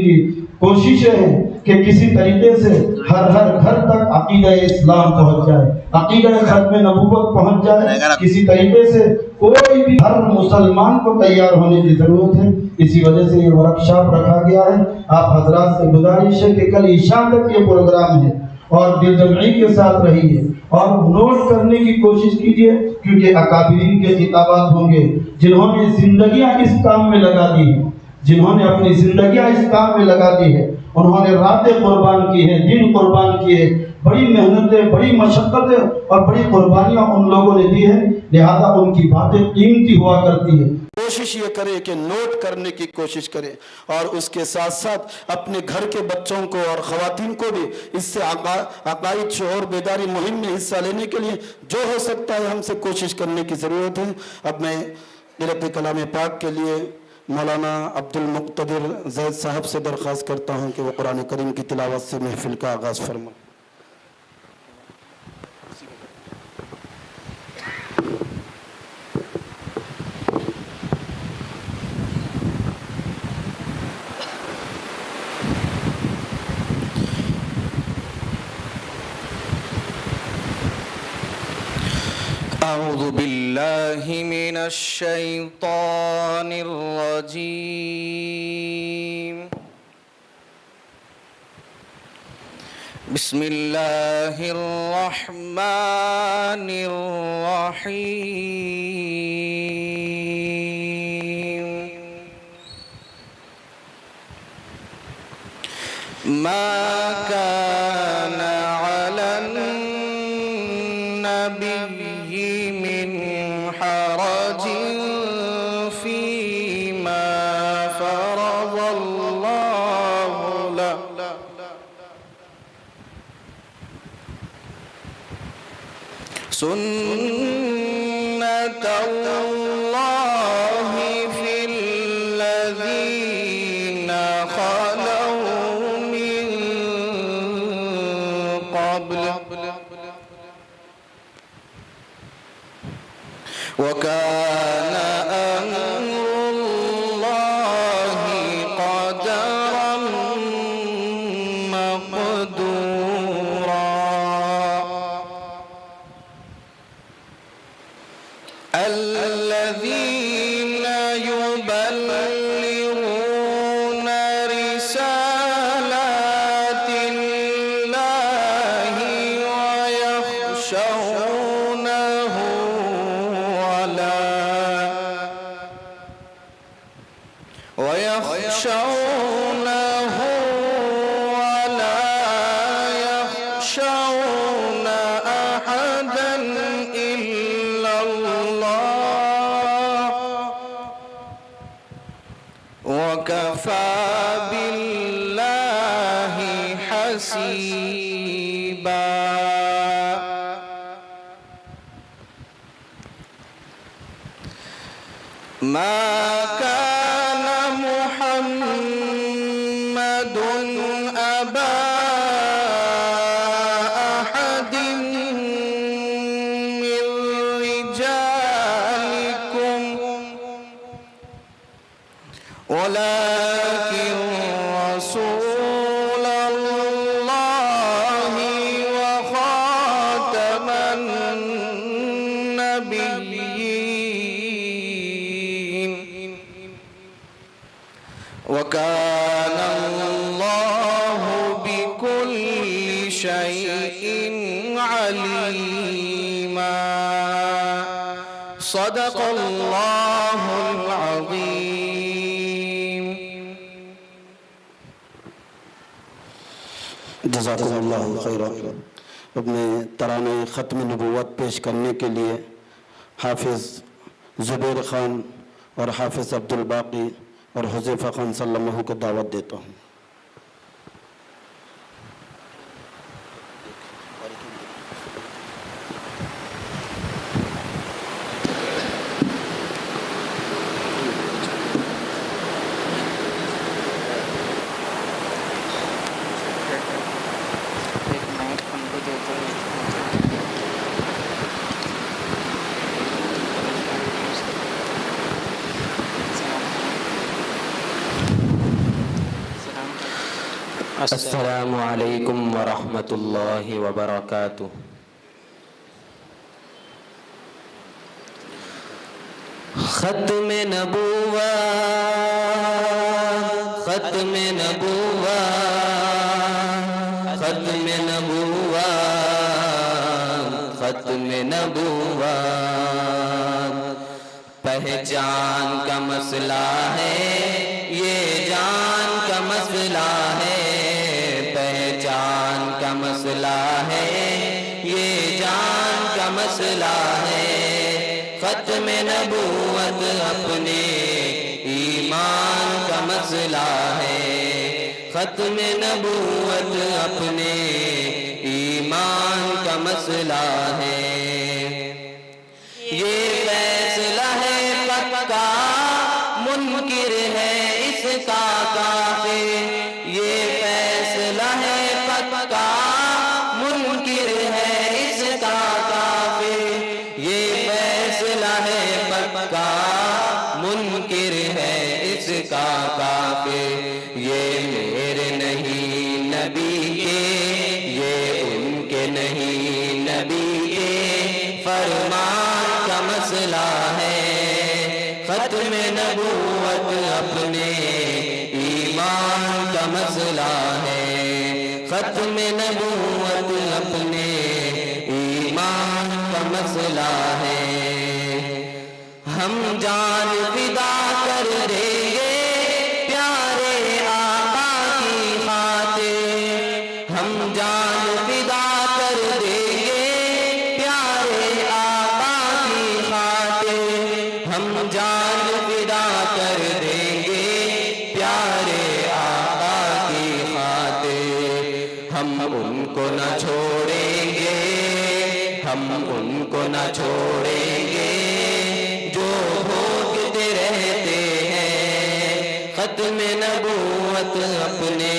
کی کوششیں ہیں کہ کسی طریقے سے ہر گھر تک عقیدہ اسلام پہنچ جائے، عقیدہ ختم نبوت پہنچ جائے، کسی طریقے سے کوئی بھی ہر مسلمان کو تیار ہونے کی ضرورت ہے۔ اسی وجہ سے یہ ورکشاپ رکھا گیا ہے۔ آپ حضرات سے گزارش ہے کہ کل عشاء تک یہ پروگرام ہے اور دل جمعی کے ساتھ رہیے اور نوٹ کرنے کی کوشش کیجیے، کیونکہ اکابرین کے خطابات ہوں گے جنہوں نے زندگیاں اس کام میں لگا دی ہیں، جنہوں نے اپنی زندگیاں اس کام میں لگا دی ہے، انہوں نے راتیں قربان کی ہیں، دن قربان کیے، بڑی محنتیں، بڑی مشقتیں اور بڑی قربانیاں ان لوگوں نے دی ہیں، لہذا ان کی باتیں قیمتی ہوا کرتی ہے۔ کوشش یہ کرے کہ نوٹ کرنے کی کوشش کرے اور اس کے ساتھ ساتھ اپنے گھر کے بچوں کو اور خواتین کو بھی اس سے عقائد شعور بیداری مہم میں حصہ لینے کے لیے جو ہو سکتا ہے ہم سے کوشش کرنے کی ضرورت ہے۔ اب میں قرأت کلام پاک کے لیے مولانا عبد المقتدر زید صاحب سے درخواست کرتا ہوں کہ وہ قرآن کریم کی تلاوت سے محفل کا آغاز فرمائیں۔ اعوذ باللہ من الشیطان الرجیم، بسم اللہ الرحمن الرحیم، ما كان على النبي من حرج فيما فرض الله له، سنة الله في الذين خلوا من قبل، وكان أمر الله قدرا مقدورا، الذين يبلغون رسالات الله ويخشونه ولا يخشون أحدا إلا الله، وكفى بالله حسيبا۔ ما كان محمد أبا أحد من رجالكم ولكن رسول الله وخاتم النبيين، وكان الله بكل شيء عليما، صدق الله العظيم۔ جزاکم اللہ خیرا۔ اپنے ترانے ختم نبوت پیش کرنے کے لیے حافظ زبیر خان اور حافظ عبد الباقی اور حذیفہ خان سلمہ کو دعوت دیتا ہوں۔ السلام السلام علیکم ورحمۃ اللہ وبرکاتہ. ختم نبوت ختم نبوت ختم نبوت ختم نبوت. پہچان کا مسئلہ ہے یہ جان کا مسئلہ ہے. پہچان کا مسئلہ ہے یہ جان کا مسئلہ ہے. ختم نبوت اپنے ایمان کا مسئلہ ہے. ختم نبوت اپنے ایمان کا مسئلہ ہے. یہ فیصلہ ہے پکا منکر ہے اس کا کافر. یہ فیصلہ ہے پکا منکر ہے اس کا کافر. یہ فیصلہ ہے پکا منکر ہے اس کا کافر. یہ میرے نہیں نبی کے یہ ان کے نہیں نبی کے فرمان کا مسئلہ ہے. ختم نبوت اپنے ایمان کا مسئلہ ہے. ختم نبوت اپنے ایمان کا مسئلہ ہے. ہم جان فدا کر دیں گے پیارے آقا کی خاطر. ہم جان فدا کر دیں گے پیارے آقا کی خاطر. ہم جان فدا کر دیں گے پیارے آقا کی خاطر. ہم ان کو نہ چھوڑیں گے ہم ان کو نہ چھوڑیں گے جو بھوکتے رہتے ہیں. ختم نبوت اپنے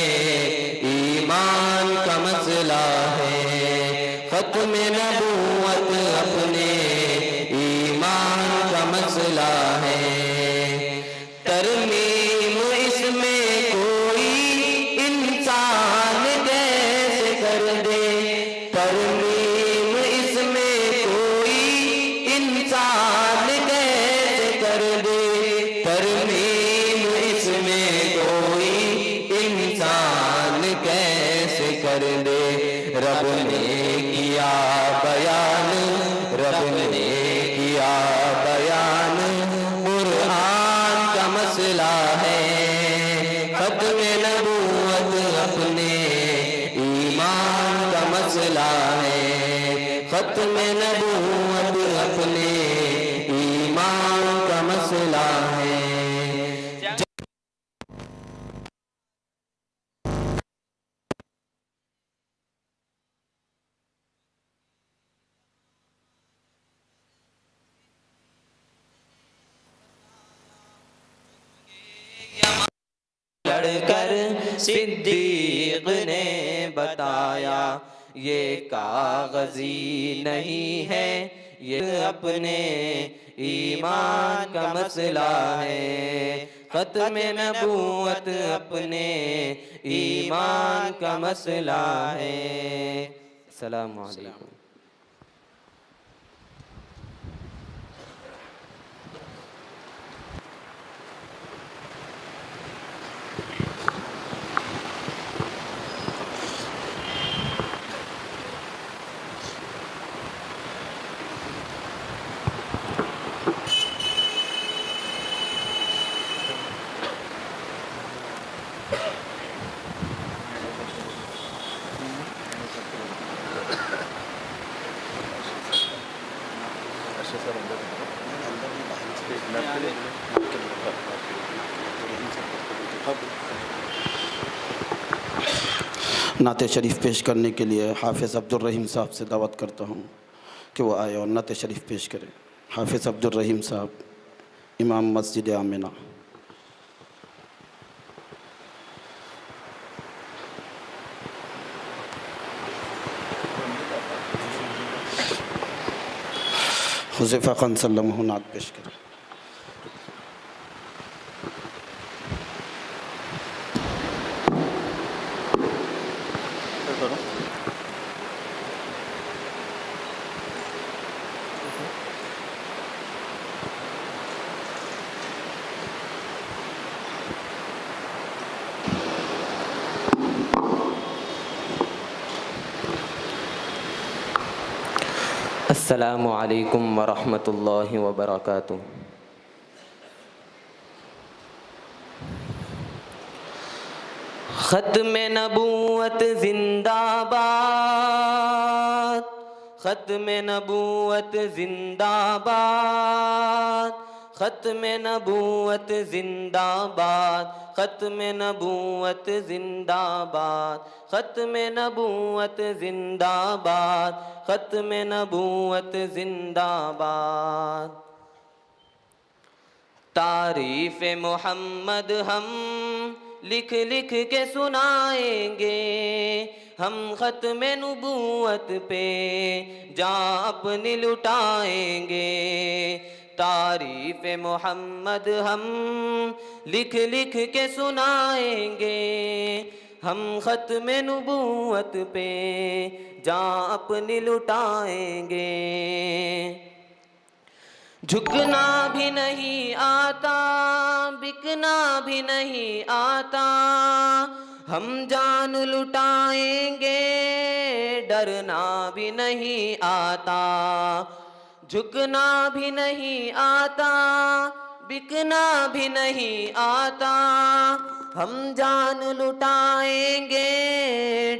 ایمان کا مسئلہ ہے. ختم نبوت اپنے ایمان کا مسئلہ ہے. ترمیم اس میں کوئی انسان کیسے کر دے. ترمیم اس میں کوئی انسان کیسے کر دے. ترمیم اس میں کوئی انسان کیسے کر دے. رب نے کیا بیان رب نے کیا بیان قرآن کا مسئلہ ہے. ختم نبوت اپنے ایمان کا مسئلہ ہے. ختم نبوت اپنے ایمان کا مسئلہ ہے. لڑ کر صدیق نے بتایا یہ کاغذی نہیں ہے یہ اپنے ایمان کا مسئلہ ہے. ختم نبوت اپنے ایمان کا مسئلہ ہے. السلام علیکم. نعت شریف پیش کرنے کے لیے حافظ عبدالرحیم صاحب سے دعوت کرتا ہوں کہ وہ آئے اور نعت شریف پیش کریں. حافظ عبدالرحیم صاحب امام مسجد آمنہ. حذیفہ خان صلی اللہ علیہ وسلم نعت پیش کریں. السلام علیکم ورحمۃ اللہ وبرکاتہ۔ ختم نبوت زندہ باد، ختم نبوت زندہ باد، ختم نبوت زندہ باد، ختم نبوت زندہ باد، ختم نبوت زندہ باد، ختم نبوت زندہ باد۔ تعریف محمد ہم لکھ لکھ کے سنائیں گے، ہم ختم نبوت پہ جاں اپنی لٹائیں گے۔ تعریف محمد ہم لکھ لکھ کے سنائیں گے، ہم ختم نبوت پہ جاں اپنی لٹائیں گے۔ جھکنا بھی نہیں آتا، بکنا بھی نہیں آتا، ہم جان لٹائیں گے، ڈرنا بھی نہیں آتا۔ جھکنا بھی نہیں آتا، بکنا بھی نہیں آتا، ہم جان لٹائیں گے،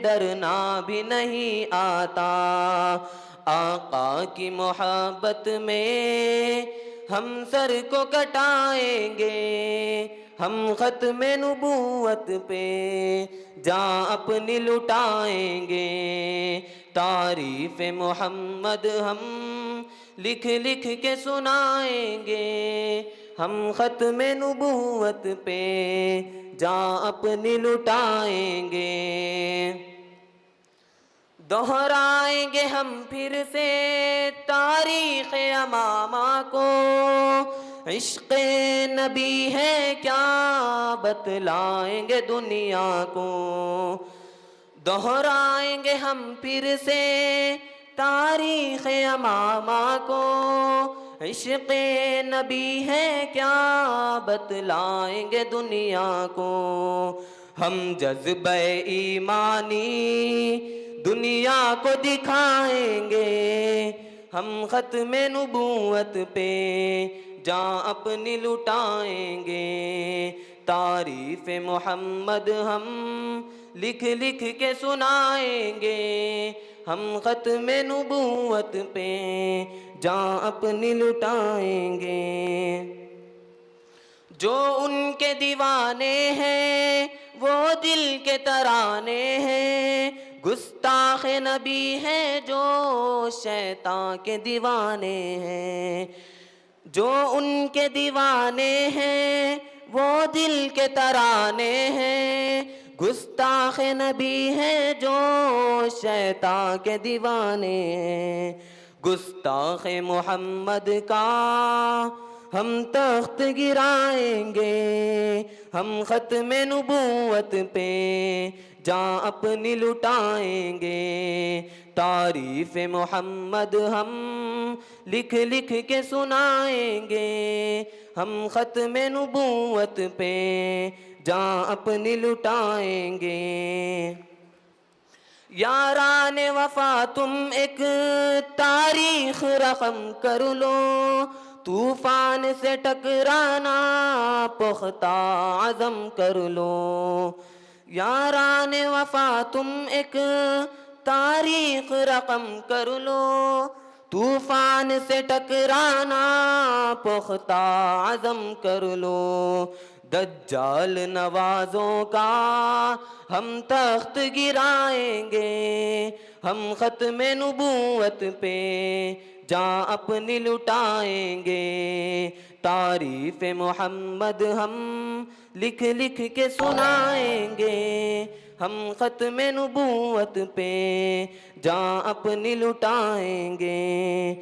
ڈرنا بھی نہیں آتا۔ آقا کی محبت میں ہم سر کو کٹائیں گے، ہم ختم نبوت پہ جاں اپنی لٹائیں گے۔ تعریف محمد ہم لکھ لکھ کے سنائیں گے، ہم ختم نبوت پہ جاں اپنی لٹائیں گے۔ دہرائیں گے ہم پھر سے تاریخ امامہ کو، عشق نبی ہے کیا بتلائیں گے دنیا کو۔ دہرائیں گے ہم پھر سے تاریخ امامہ کو، عشق نبی ہے کیا بتلائیں گے دنیا کو۔ ہم جذبہ ایمانی دنیا کو دکھائیں گے، ہم ختم نبوت پہ جاں اپنی لٹائیں گے۔ تعریف محمد ہم لکھ لکھ کے سنائیں گے، ہم ختم نبوت پہ جاں اپنی لٹائیں گے۔ جو ان کے دیوانے ہیں وہ دل کے ترانے ہیں، گستاخ نبی ہے جو شیطان کے دیوانے ہیں۔ جو ان کے دیوانے ہیں وہ دل کے ترانے ہیں، گستاخ نبی ہے جو شیطان کے دیوانے ہیں۔ گستاخ محمد کا ہم تخت گرائیں گے، ہم ختم نبوت پہ جاں اپنی لٹائیں گے۔ تعریف محمد ہم لکھ لکھ کے سنائیں گے، ہم ختم نبوت پہ جاں اپنی لٹائیں گے۔ یاران وفا تم ایک تاریخ رقم کر لو، طوفان سے ٹکرانا پختہ عزم کر لو۔ یاران وفا تم ایک تاریخ رقم کر لو، طوفان سے ٹکرانا پختہ عزم کر لو۔ دجال نوازوں کا ہم تخت گرائیں گے، ہم ختم نبوت پہ جاں اپنی لٹائیں گے۔ تعریف محمد ہم لکھ لکھ کے سنائیں گے، ہم ختم نبوت پہ جاں اپنی لٹائیں گے۔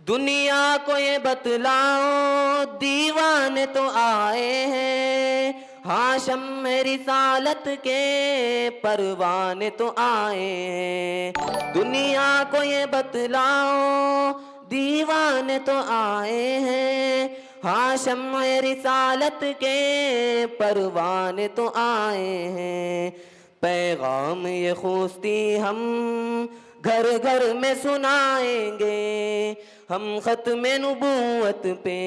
دنیا کو یہ بتلاؤ دیوانے تو آئے ہیں، ہاشم رسالت کے پروانے تو آئے ہیں۔ دنیا کو یہ بتلاؤ دیوانے تو آئے ہیں، ہاشم رسالت کے پروانے تو آئے ہیں۔ پیغام یہ خوستی ہم گھر گھر میں سنائیں گے ہم ختم نبوت پہ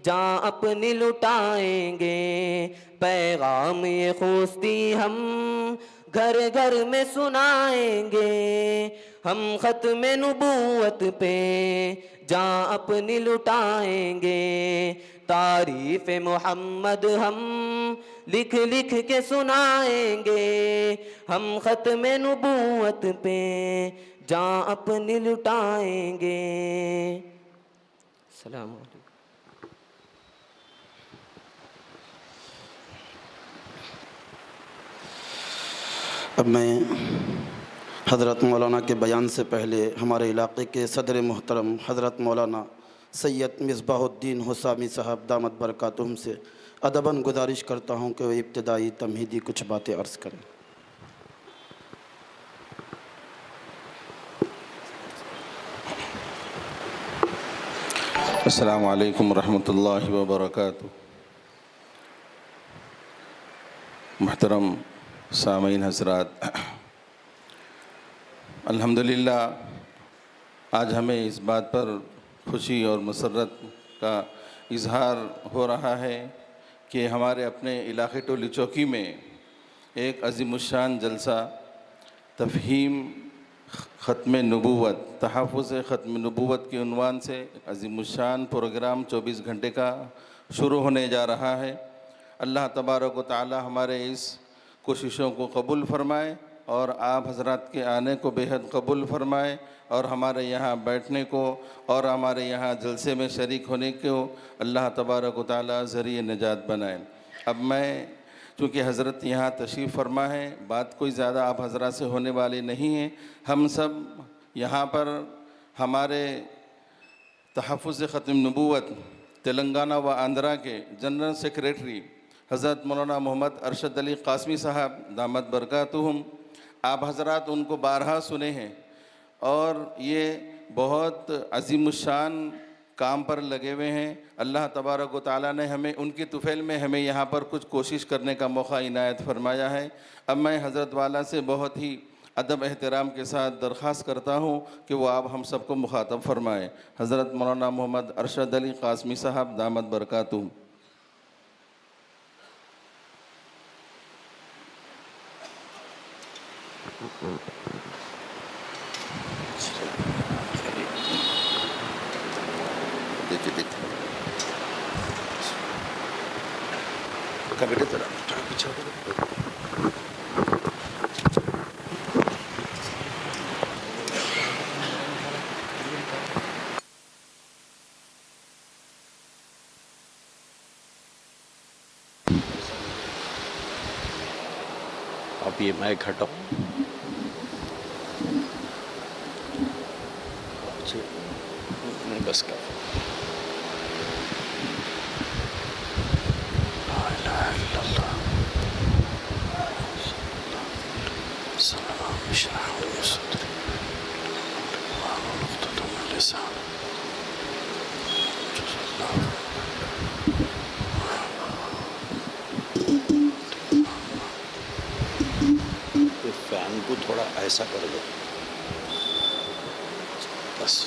جاں اپنی لٹائیں گے پیغام یہ خوستی ہم گھر گھر میں سنائیں گے ہم ختم نبوت پہ جاں اپنی لٹائیں گے تعریف محمد ہم لکھ لکھ کے سنائیں گے ہم ختم نبوت پہ جاں اپنی لٹائیں گے. السلام علیکم. اب میں حضرت مولانا کے بیان سے پہلے ہمارے علاقے کے صدر محترم حضرت مولانا سید مصباح الدین حسامی صاحب دامت برکاتہم سے ادباً گزارش کرتا ہوں کہ وہ ابتدائی تمہیدی کچھ باتیں عرض کریں. السلام علیکم ورحمۃ اللہ وبرکاتہ. محترم سامعین حضرات، الحمدللہ آج ہمیں اس بات پر خوشی اور مسرت کا اظہار ہو رہا ہے کہ ہمارے اپنے علاقے ٹولی چوکی میں ایک عظیم الشان جلسہ تفہیم ختم نبوت، تحفظ ختم نبوت کے عنوان سے عظیم الشان پروگرام 24 گھنٹے کا شروع ہونے جا رہا ہے. اللہ تبارک و تعالی ہمارے اس کوششوں کو قبول فرمائے اور آپ حضرات کے آنے کو بے حد قبول فرمائے اور ہمارے یہاں بیٹھنے کو اور ہمارے یہاں جلسے میں شریک ہونے کو اللہ تبارک و تعالی ذریعہ نجات بنائے. اب میں چونکہ حضرت یہاں تشریف فرما ہے، بات کوئی زیادہ آپ حضرات سے ہونے والی نہیں ہے. ہم سب یہاں پر ہمارے تحفظ ختم نبوت تلنگانہ و آندھرا کے جنرل سیکریٹری حضرت مولانا محمد ارشد علی قاسمی صاحب دامت برکاتہم، آپ حضرات ان کو بارہا سنے ہیں اور یہ بہت عظیم الشان کام پر لگے ہوئے ہیں. اللہ تبارک و تعالیٰ نے ہمیں ان کی طفیل میں ہمیں یہاں پر کچھ کوشش کرنے کا موقع عنایت فرمایا ہے. اب میں حضرت والا سے بہت ہی ادب احترام کے ساتھ درخواست کرتا ہوں کہ وہ آپ ہم سب کو مخاطب فرمائیں. حضرت مولانا محمد ارشد علی قاسمی صاحب دامت برکاتہم. آپ یہ مائک ہٹاؤ. نہیں بس کر. لا الہ الا اللہ. سلام اشرح لي صدري واحلل عقدة من لساني. فین کو تھوڑا ایسا کر دو بس.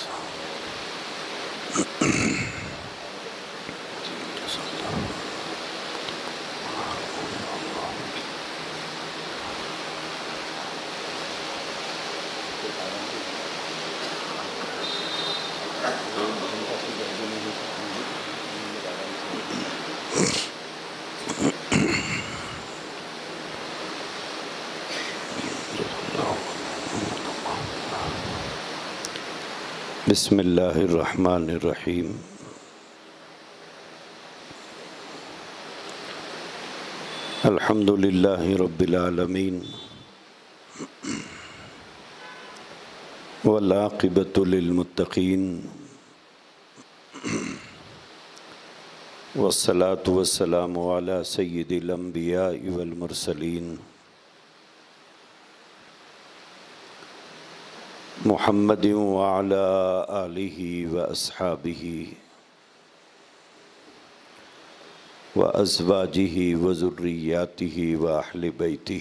بسم اللہ الرحمن الرحیم. الحمد للہ رب العالمین والعاقبۃ للمتقین والصلاة والسلام علی سید الانبیاء والمرسلین محمد وعلی آلہ واصحابہ وازواجہ وذریاتہ واہل بیتہ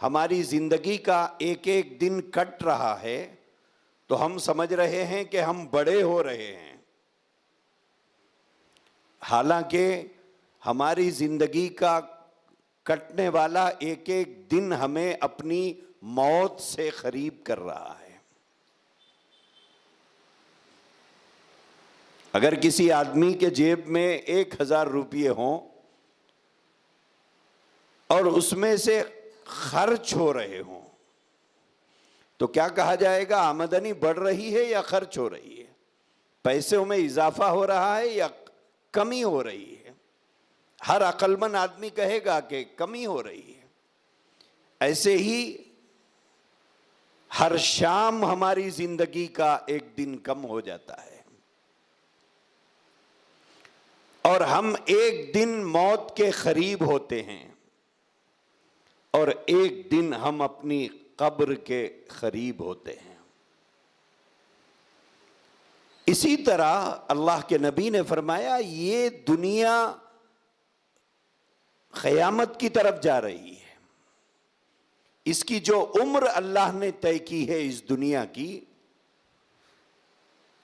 ہماری زندگی کا ایک ایک دن کٹ رہا ہے تو ہم سمجھ رہے ہیں کہ ہم بڑے ہو رہے ہیں، حالانکہ ہماری زندگی کا کٹنے والا ایک ایک دن ہمیں اپنی موت سے قریب کر رہا ہے۔ اگر کسی آدمی کے جیب میں 1000 روپے ہوں اور اس میں سے خرچ ہو رہے ہوں تو کیا کہا جائے گا؟ آمدنی بڑھ رہی ہے یا خرچ ہو رہی ہے؟ پیسوں میں اضافہ ہو رہا ہے یا کمی ہو رہی ہے؟ ہر عقل مند آدمی کہے گا کہ کمی ہو رہی ہے۔ ایسے ہی ہر شام ہماری زندگی کا ایک دن کم ہو جاتا ہے، اور ہم ایک دن موت کے قریب ہوتے ہیں اور ایک دن ہم اپنی قبر کے قریب ہوتے ہیں۔ اسی طرح اللہ کے نبی نے فرمایا یہ دنیا قیامت کی طرف جا رہی ہے، اس کی جو عمر اللہ نے طے کی ہے اس دنیا کی،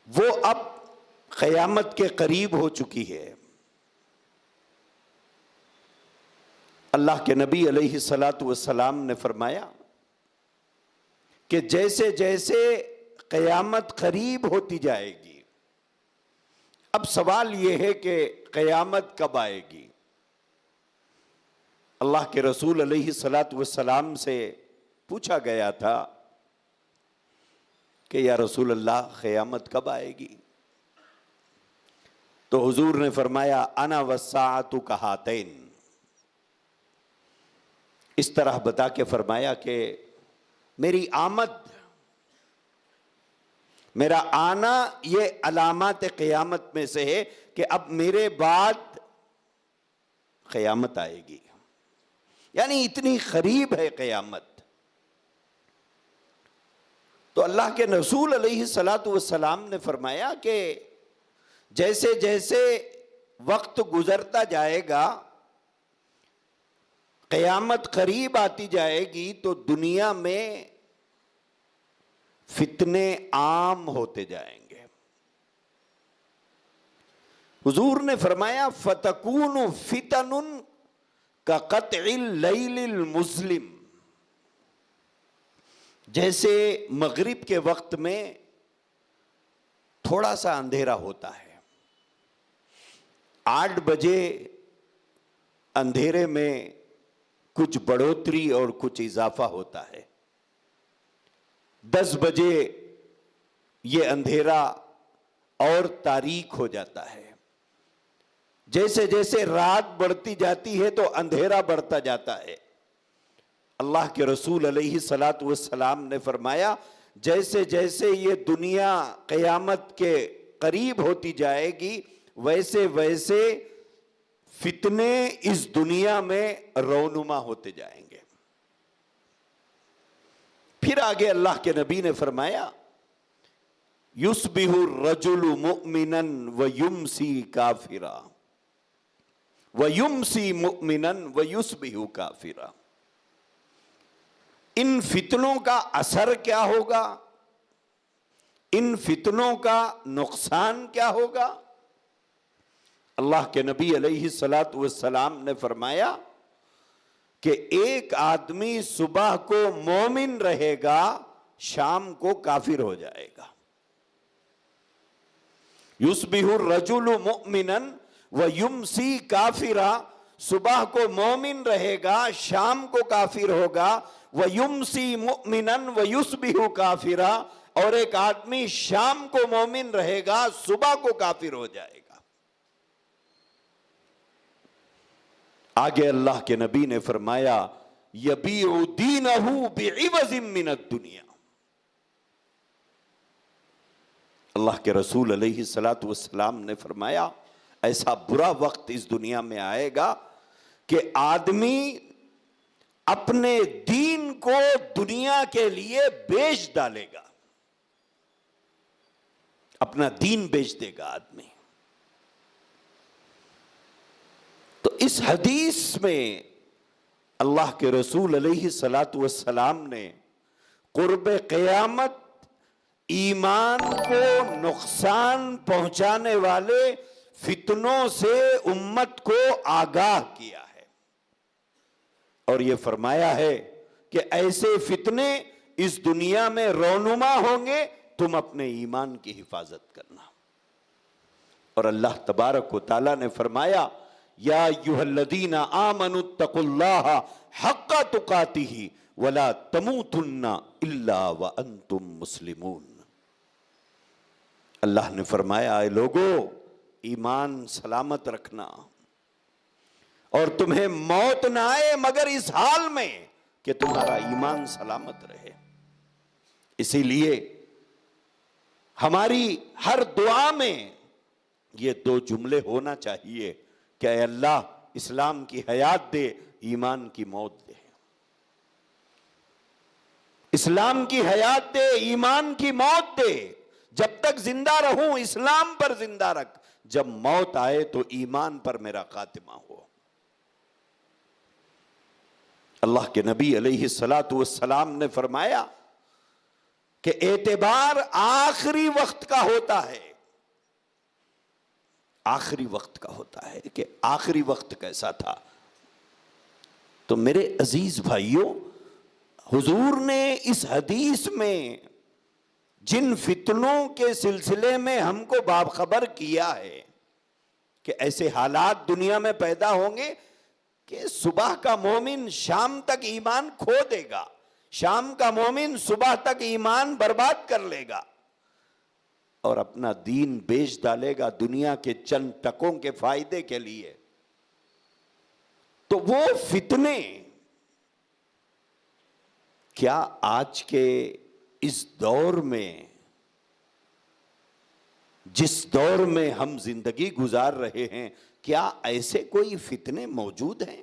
وہ اب قیامت کے قریب ہو چکی ہے۔ اللہ کے نبی علیہ الصلاۃ والسلام نے فرمایا کہ جیسے جیسے قیامت قریب ہوتی جائے گی، اب سوال یہ ہے کہ قیامت کب آئے گی؟ اللہ کے رسول علیہ الصلاۃ والسلام سے پوچھا گیا تھا کہ یا رسول اللہ قیامت کب آئے گی؟ تو حضور نے فرمایا انا والساعۃ کہاتین، اس طرح بتا کے فرمایا کہ میری آمد، میرا آنا یہ علامات قیامت میں سے ہے کہ اب میرے بعد قیامت آئے گی، یعنی اتنی قریب ہے قیامت۔ تو اللہ کے رسول علیہ الصلاۃ والسلام نے فرمایا کہ جیسے جیسے وقت گزرتا جائے گا، قیامت قریب آتی جائے گی تو دنیا میں فتنے عام ہوتے جائیں گے۔ حضور نے فرمایا فَتَكُونُ فِتَنٌ كَقَطْعِ اللَّيْلِ الْمُظْلِمِ، جیسے مغرب کے وقت میں تھوڑا سا اندھیرا ہوتا ہے، 8 بجے اندھیرے میں کچھ بڑھوتری اور کچھ اضافہ ہوتا ہے، 10 بجے یہ اندھیرا اور تاریک ہو جاتا ہے۔ جیسے جیسے رات بڑھتی جاتی ہے تو اندھیرا بڑھتا جاتا ہے۔ اللہ کے رسول علیہ الصلاۃ والسلام نے فرمایا جیسے جیسے یہ دنیا قیامت کے قریب ہوتی جائے گی ویسے ویسے فتنے اس دنیا میں رونما ہوتے جائیں گے۔ پھر آگے اللہ کے نبی نے فرمایا یصبح الرجل مؤمنا ویمسی کافرا ویمسی مؤمنا ویصبح کافرا۔ ان فتنوں کا اثر کیا ہوگا، ان فتنوں کا نقصان کیا ہوگا؟ اللہ کے نبی علیہ الصلاۃ والسلام نے فرمایا کہ ایک آدمی صبح کو مومن رہے گا، شام کو کافر ہو جائے گا۔ یصبح الرجل مؤمنا ویمسی کافرا، صبح کو مومن رہے گا، شام کو کافر ہوگا، ویمسی مؤمنا ویصبح کافرا، اور ایک آدمی شام کو مومن رہے گا، صبح کو کافر ہو جائے گا۔ آگے اللہ کے نبی نے فرمایا یبیع دینہ بعوض من الدنیا۔ اللہ کے رسول علیہ الصلاۃ والسلام نے فرمایا ایسا برا وقت اس دنیا میں آئے گا کہ آدمی اپنے دین کو دنیا کے لیے بیچ ڈالے گا، اپنا دین بیچ دے گا آدمی۔ تو اس حدیث میں اللہ کے رسول علیہ السلام نے قرب قیامت ایمان کو نقصان پہنچانے والے فتنوں سے امت کو آگاہ کیا ہے، اور یہ فرمایا ہے کہ ایسے فتنے اس دنیا میں رونما ہوں گے، تم اپنے ایمان کی حفاظت کرنا۔ اور اللہ تبارک و تعالیٰ نے فرمایا یا ایھا الذین آمنوا اتقوا اللہ حق تقاتہ ولا تموتن الا وانتم مسلمون۔ اللہ نے فرمایا اے لوگو، ایمان سلامت رکھنا، اور تمہیں موت نہ آئے مگر اس حال میں کہ تمہارا ایمان سلامت رہے۔ اسی لیے ہماری ہر دعا میں یہ دو جملے ہونا چاہیے کہ اے اللہ اسلام کی حیات دے، ایمان کی موت دے۔ اسلام کی حیات دے، ایمان کی موت دے۔ جب تک زندہ رہوں اسلام پر زندہ رکھ، جب موت آئے تو ایمان پر میرا خاتمہ ہو۔ اللہ کے نبی علیہ السلام نے فرمایا کہ اعتبار آخری وقت کا ہوتا ہے۔ آخری وقت کا ہوتا ہے کہ آخری وقت کیسا تھا؟ تو میرے عزیز بھائیوں، حضور نے اس حدیث میں جن فتنوں کے سلسلے میں ہم کو باخبر کیا ہے کہ ایسے حالات دنیا میں پیدا ہوں گے کہ صبح کا مومن شام تک ایمان کھو دے گا، شام کا مومن صبح تک ایمان برباد کر لے گا اور اپنا دین بیچ ڈالے گا دنیا کے چند ٹکوں کے فائدے کے لیے۔ تو وہ فتنے کیا آج کے اس دور میں، جس دور میں ہم زندگی گزار رہے ہیں، کیا ایسے کوئی فتنے موجود ہیں؟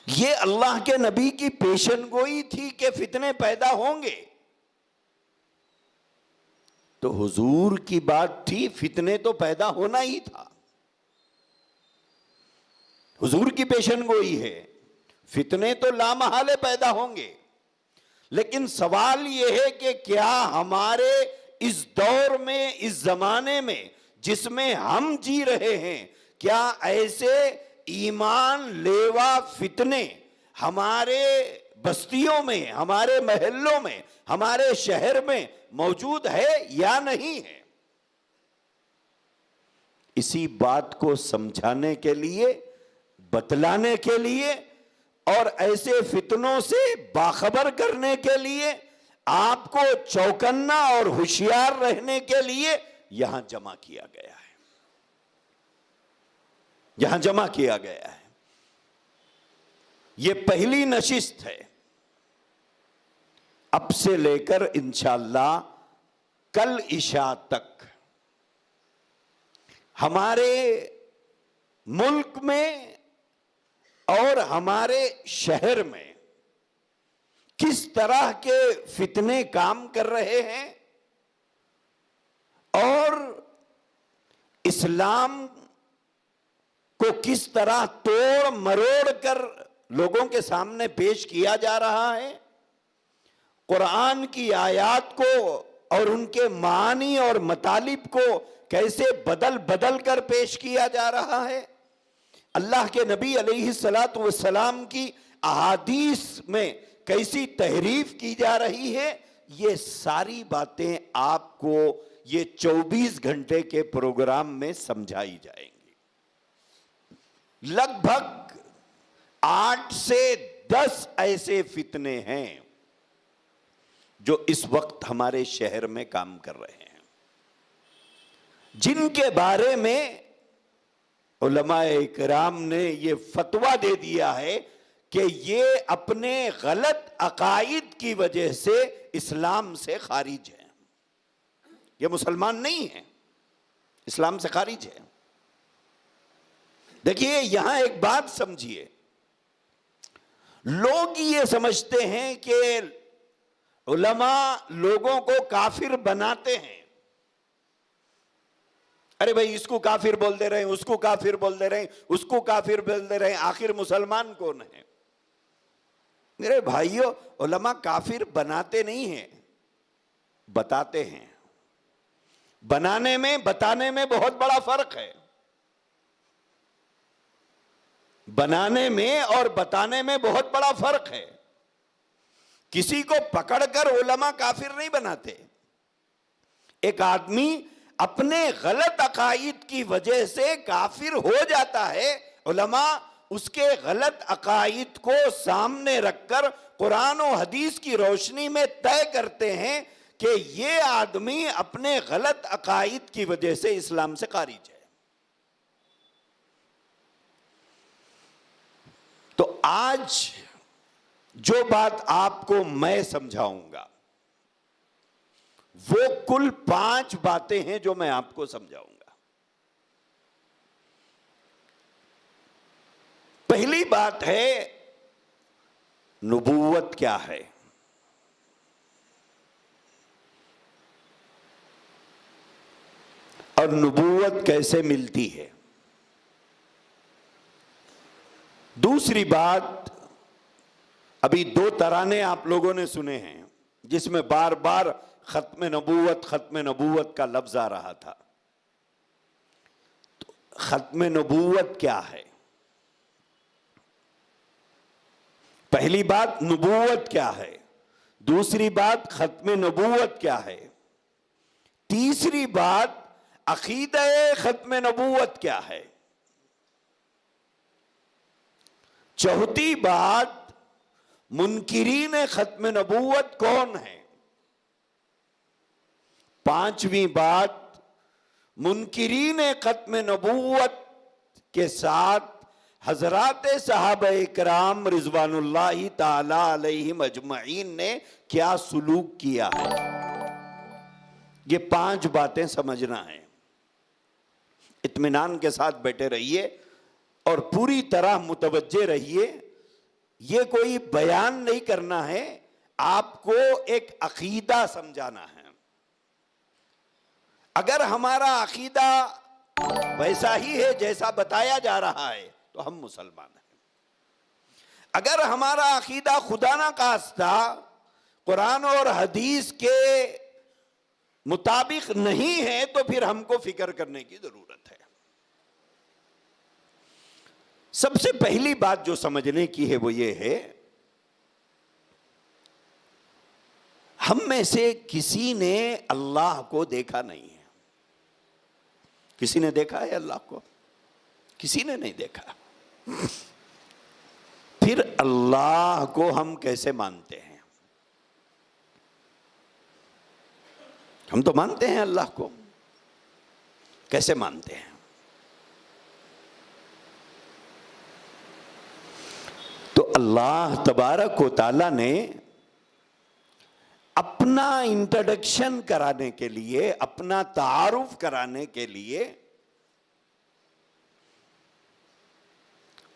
یہ اللہ کے نبی کی پیشن گوئی تھی کہ فتنے پیدا ہوں گے، تو حضور کی بات تھی فتنے تو پیدا ہونا ہی تھا۔ حضور کی پیشن گوئی ہے، فتنے تو لامحالے پیدا ہوں گے، لیکن سوال یہ ہے کہ کیا ہمارے اس دور میں، اس زمانے میں جس میں ہم جی رہے ہیں، کیا ایسے ایمان لیوا فتنے ہمارے بستیوں میں، ہمارے محلوں میں، ہمارے شہر میں موجود ہے یا نہیں ہے؟ اسی بات کو سمجھانے کے لیے، بتلانے کے لیے اور ایسے فتنوں سے باخبر کرنے کے لیے، آپ کو چوکنا اور ہوشیار رہنے کے لیے یہاں جمع کیا گیا ہے، یہاں جمع کیا گیا ہے۔ یہ پہلی نشست ہے، اب سے لے کر انشاءاللہ کل عشاء تک ہمارے ملک میں اور ہمارے شہر میں کس طرح کے فتنے کام کر رہے ہیں اور اسلام کو کس طرح توڑ مروڑ کر لوگوں کے سامنے پیش کیا جا رہا ہے، قرآن کی آیات کو اور ان کے معانی اور مطالب کو کیسے بدل بدل کر پیش کیا جا رہا ہے، اللہ کے نبی علیہ السلام کی احادیث میں کیسی تحریف کی جا رہی ہے، یہ ساری باتیں آپ کو یہ 24 گھنٹے کے پروگرام میں سمجھائی جائیں گی۔ لگ بھگ 8 سے 10 ایسے فتنے ہیں جو اس وقت ہمارے شہر میں کام کر رہے ہیں، جن کے بارے میں علماء اکرام نے یہ فتویٰ دے دیا ہے کہ یہ اپنے غلط عقائد کی وجہ سے اسلام سے خارج ہیں، یہ مسلمان نہیں ہیں، اسلام سے خارج ہے۔ دیکھیے یہاں ایک بات سمجھیے، لوگ یہ سمجھتے ہیں کہ علماء لوگوں کو کافر بناتے ہیں، ارے بھائی اس کو کافر بول دے رہے ہیں، اس کو کافر بول دے رہے ہیں، اس کو کافر بول دے رہے ہیں، آخر مسلمان کون ہے؟ میرے بھائیوں، علماء کافر بناتے نہیں ہیں، بتاتے ہیں۔ بنانے میں بتانے میں بہت بڑا فرق ہے۔ بنانے میں اور بتانے میں بہت بڑا فرق ہے۔ کسی کو پکڑ کر علماء کافر نہیں بناتے۔ ایک آدمی اپنے غلط عقائد کی وجہ سے کافر ہو جاتا ہے، علماء اس کے غلط عقائد کو سامنے رکھ کر قرآن و حدیث کی روشنی میں طے کرتے ہیں کہ یہ آدمی اپنے غلط عقائد کی وجہ سے اسلام سے خارج ہے۔ تو آج جو بات آپ کو میں سمجھاؤں گا وہ کل 5 باتیں ہیں جو میں آپ کو سمجھاؤں گا۔ پہلی بات ہے نبوت کیا ہے؟ اور نبوت کیسے ملتی ہے؟ دوسری بات، ابھی 2 ترانے آپ لوگوں نے سنے ہیں جس میں بار بار ختم نبوت کا لفظ آ رہا تھا۔ تو ختم نبوت کیا ہے؟ پہلی بات نبوت کیا ہے، دوسری بات ختم نبوت کیا ہے، تیسری بات عقیدہ ختم نبوت کیا ہے، چوتھی بات منکرین ختم نبوت کون ہے، پانچویں بات منکرین ختم نبوت کے ساتھ حضرات صحابہ اکرام رضوان اللہ تعالی علیہم اجمعین نے کیا سلوک کیا ہے۔ یہ 5 باتیں سمجھنا ہے۔ اطمینان کے ساتھ بیٹھے رہیے اور پوری طرح متوجہ رہیے۔ یہ کوئی بیان نہیں کرنا ہے، آپ کو ایک عقیدہ سمجھانا ہے۔ اگر ہمارا عقیدہ ویسا ہی ہے جیسا بتایا جا رہا ہے تو ہم مسلمان ہیں۔ اگر ہمارا عقیدہ خدا نہ خواستہ قرآن اور حدیث کے مطابق نہیں ہے تو پھر ہم کو فکر کرنے کی ضرورت ہے۔ سب سے پہلی بات جو سمجھنے کی ہے وہ یہ ہے، ہم میں سے کسی نے اللہ کو دیکھا نہیں ہے۔ کسی نے دیکھا ہے اللہ کو؟ کسی نے نہیں دیکھا۔ پھر اللہ کو ہم کیسے مانتے ہیں؟ ہم تو مانتے ہیں اللہ کو، کیسے مانتے ہیں؟ تو اللہ تبارک و تعالی نے اپنا انٹروڈکشن کرانے کے لیے، اپنا تعارف کرانے کے لیے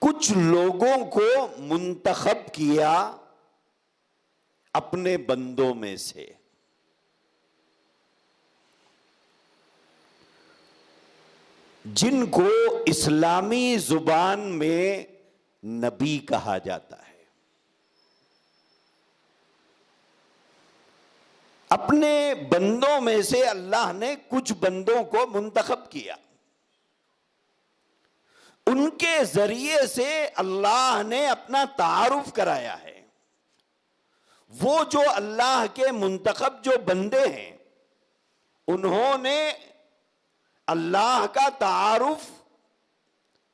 کچھ لوگوں کو منتخب کیا اپنے بندوں میں سے۔ جن کو اسلامی زبان میں نبی کہا جاتا ہے۔ اپنے بندوں میں سے اللہ نے کچھ بندوں کو منتخب کیا، ان کے ذریعے سے اللہ نے اپنا تعارف کرایا ہے۔ وہ جو اللہ کے منتخب جو بندے ہیں انہوں نے اللہ کا تعارف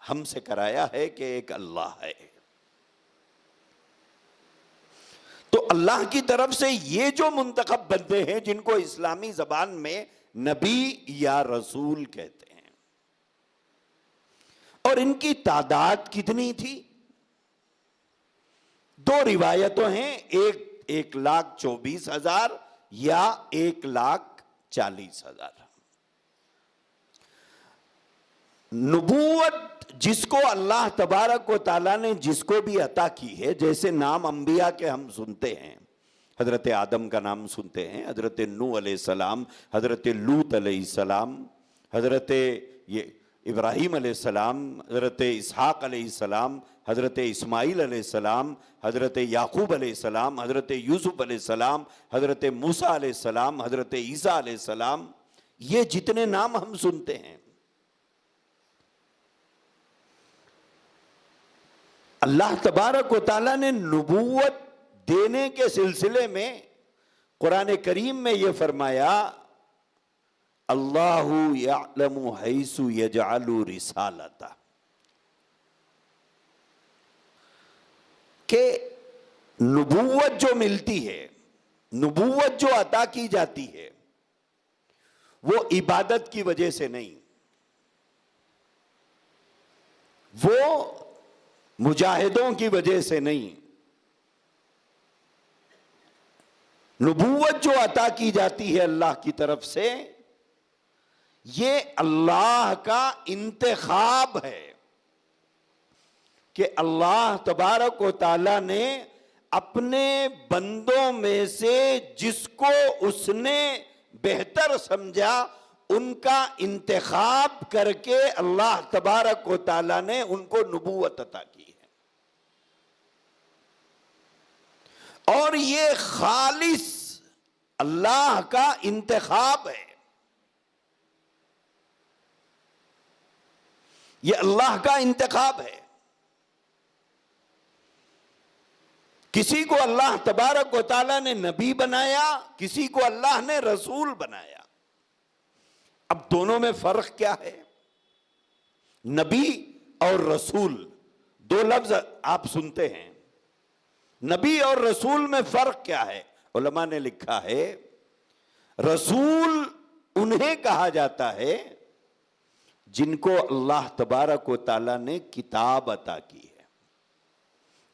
ہم سے کرایا ہے کہ ایک اللہ ہے۔ تو اللہ کی طرف سے یہ جو منتخب بندے ہیں جن کو اسلامی زبان میں نبی یا رسول کہتے ہیں، اور ان کی تعداد کتنی تھی؟ 2 روایتوں ہیں، 1,24,000 یا 1,40,000۔ نبوت جس کو اللہ تبارک و تعالیٰ نے جس کو بھی عطا کی ہے، جیسے نام انبیاء کے ہم سنتے ہیں، حضرت آدم کا نام سنتے ہیں، حضرت نوح علیہ السلام، حضرت لوط علیہ السلام، حضرت یہ ابراہیم علیہ السلام، حضرت اسحاق علیہ السلام، حضرت اسماعیل علیہ السلام، حضرت یعقوب علیہ السلام، حضرت یوسف علیہ السلام، حضرت موسیٰ علیہ السلام، حضرت عیسیٰ علیہ السلام، یہ جتنے نام ہم سنتے ہیں، اللہ تبارک و تعالیٰ نے نبوت دینے کے سلسلے میں قرآن کریم میں یہ فرمایا اللہ یعلم حیث یجعل رسالتہ، کہ نبوت جو ملتی ہے، نبوت جو عطا کی جاتی ہے، وہ عبادت کی وجہ سے نہیں، وہ مجاہدوں کی وجہ سے نہیں، نبوت جو عطا کی جاتی ہے اللہ کی طرف سے، یہ اللہ کا انتخاب ہے کہ اللہ تبارک و تعالی نے اپنے بندوں میں سے جس کو اس نے بہتر سمجھا ان کا انتخاب کر کے اللہ تبارک و تعالی نے ان کو نبوت عطا کی ہے، اور یہ خالص اللہ کا انتخاب ہے، یہ اللہ کا انتخاب ہے۔ کسی کو اللہ تبارک و تعالیٰ نے نبی بنایا، کسی کو اللہ نے رسول بنایا۔ اب دونوں میں فرق کیا ہے؟ نبی اور رسول دو لفظ آپ سنتے ہیں، نبی اور رسول میں فرق کیا ہے؟ علماء نے لکھا ہے رسول انہیں کہا جاتا ہے جن کو اللہ تبارک و تعالیٰ نے کتاب عطا کی ہے،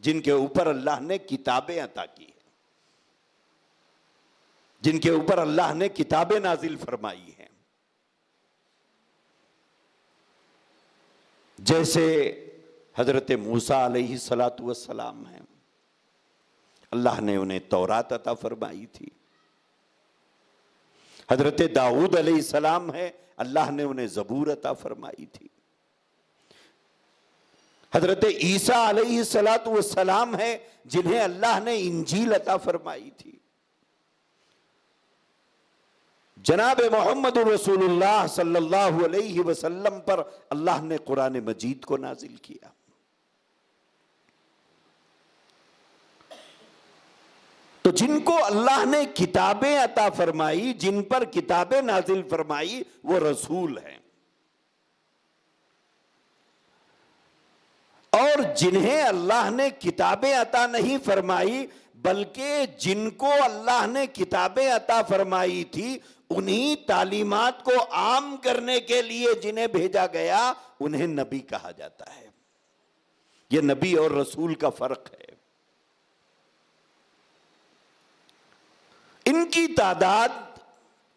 جن کے اوپر اللہ نے کتابیں عطا کی ہیں، جن کے اوپر اللہ نے کتابیں نازل فرمائی ہیں، جیسے حضرت موسیٰ علیہ السلام ہیں، اللہ نے انہیں تورات عطا فرمائی تھی۔ حضرت داؤد علیہ السلام ہے، اللہ نے انہیں زبور عطا فرمائی تھی۔ حضرت عیسیٰ علیہ السلام ہے جنہیں اللہ نے انجیل عطا فرمائی تھی۔ جناب محمد رسول اللہ صلی اللہ علیہ وسلم پر اللہ نے قرآن مجید کو نازل کیا۔ تو جن کو اللہ نے کتابیں عطا فرمائی، جن پر کتابیں نازل فرمائی، وہ رسول ہیں، اور جنہیں اللہ نے کتابیں عطا نہیں فرمائی بلکہ جن کو اللہ نے کتابیں عطا فرمائی تھی انہی تعلیمات کو عام کرنے کے لیے جنہیں بھیجا گیا انہیں نبی کہا جاتا ہے۔ یہ نبی اور رسول کا فرق ہے۔ ان کی تعداد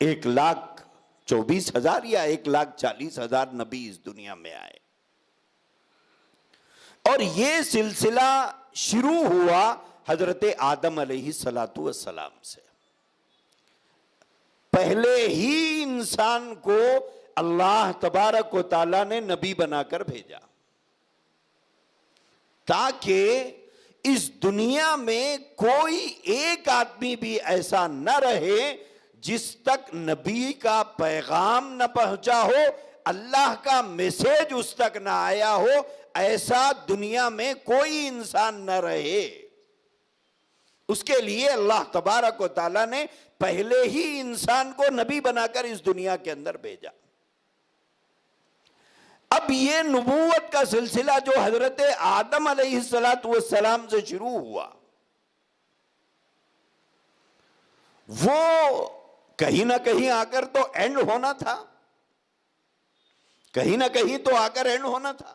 1,24,000 یا 1,40,000 نبی اس دنیا میں آئے، اور یہ سلسلہ شروع ہوا حضرت آدم علیہ السلام سے۔ پہلے ہی انسان کو اللہ تبارک و تعالیٰ نے نبی بنا کر بھیجا تاکہ اس دنیا میں کوئی ایک آدمی بھی ایسا نہ رہے جس تک نبی کا پیغام نہ پہنچا ہو، اللہ کا میسج اس تک نہ آیا ہو، ایسا دنیا میں کوئی انسان نہ رہے۔ اس کے لیے اللہ تبارک و تعالیٰ نے پہلے ہی انسان کو نبی بنا کر اس دنیا کے اندر بھیجا۔ اب یہ نبوت کا سلسلہ جو حضرت آدم علیہ السلام سے شروع ہوا، وہ کہیں نہ کہیں آ کر تو اینڈ ہونا تھا، کہیں نہ کہیں تو آ کر اینڈ ہونا تھا۔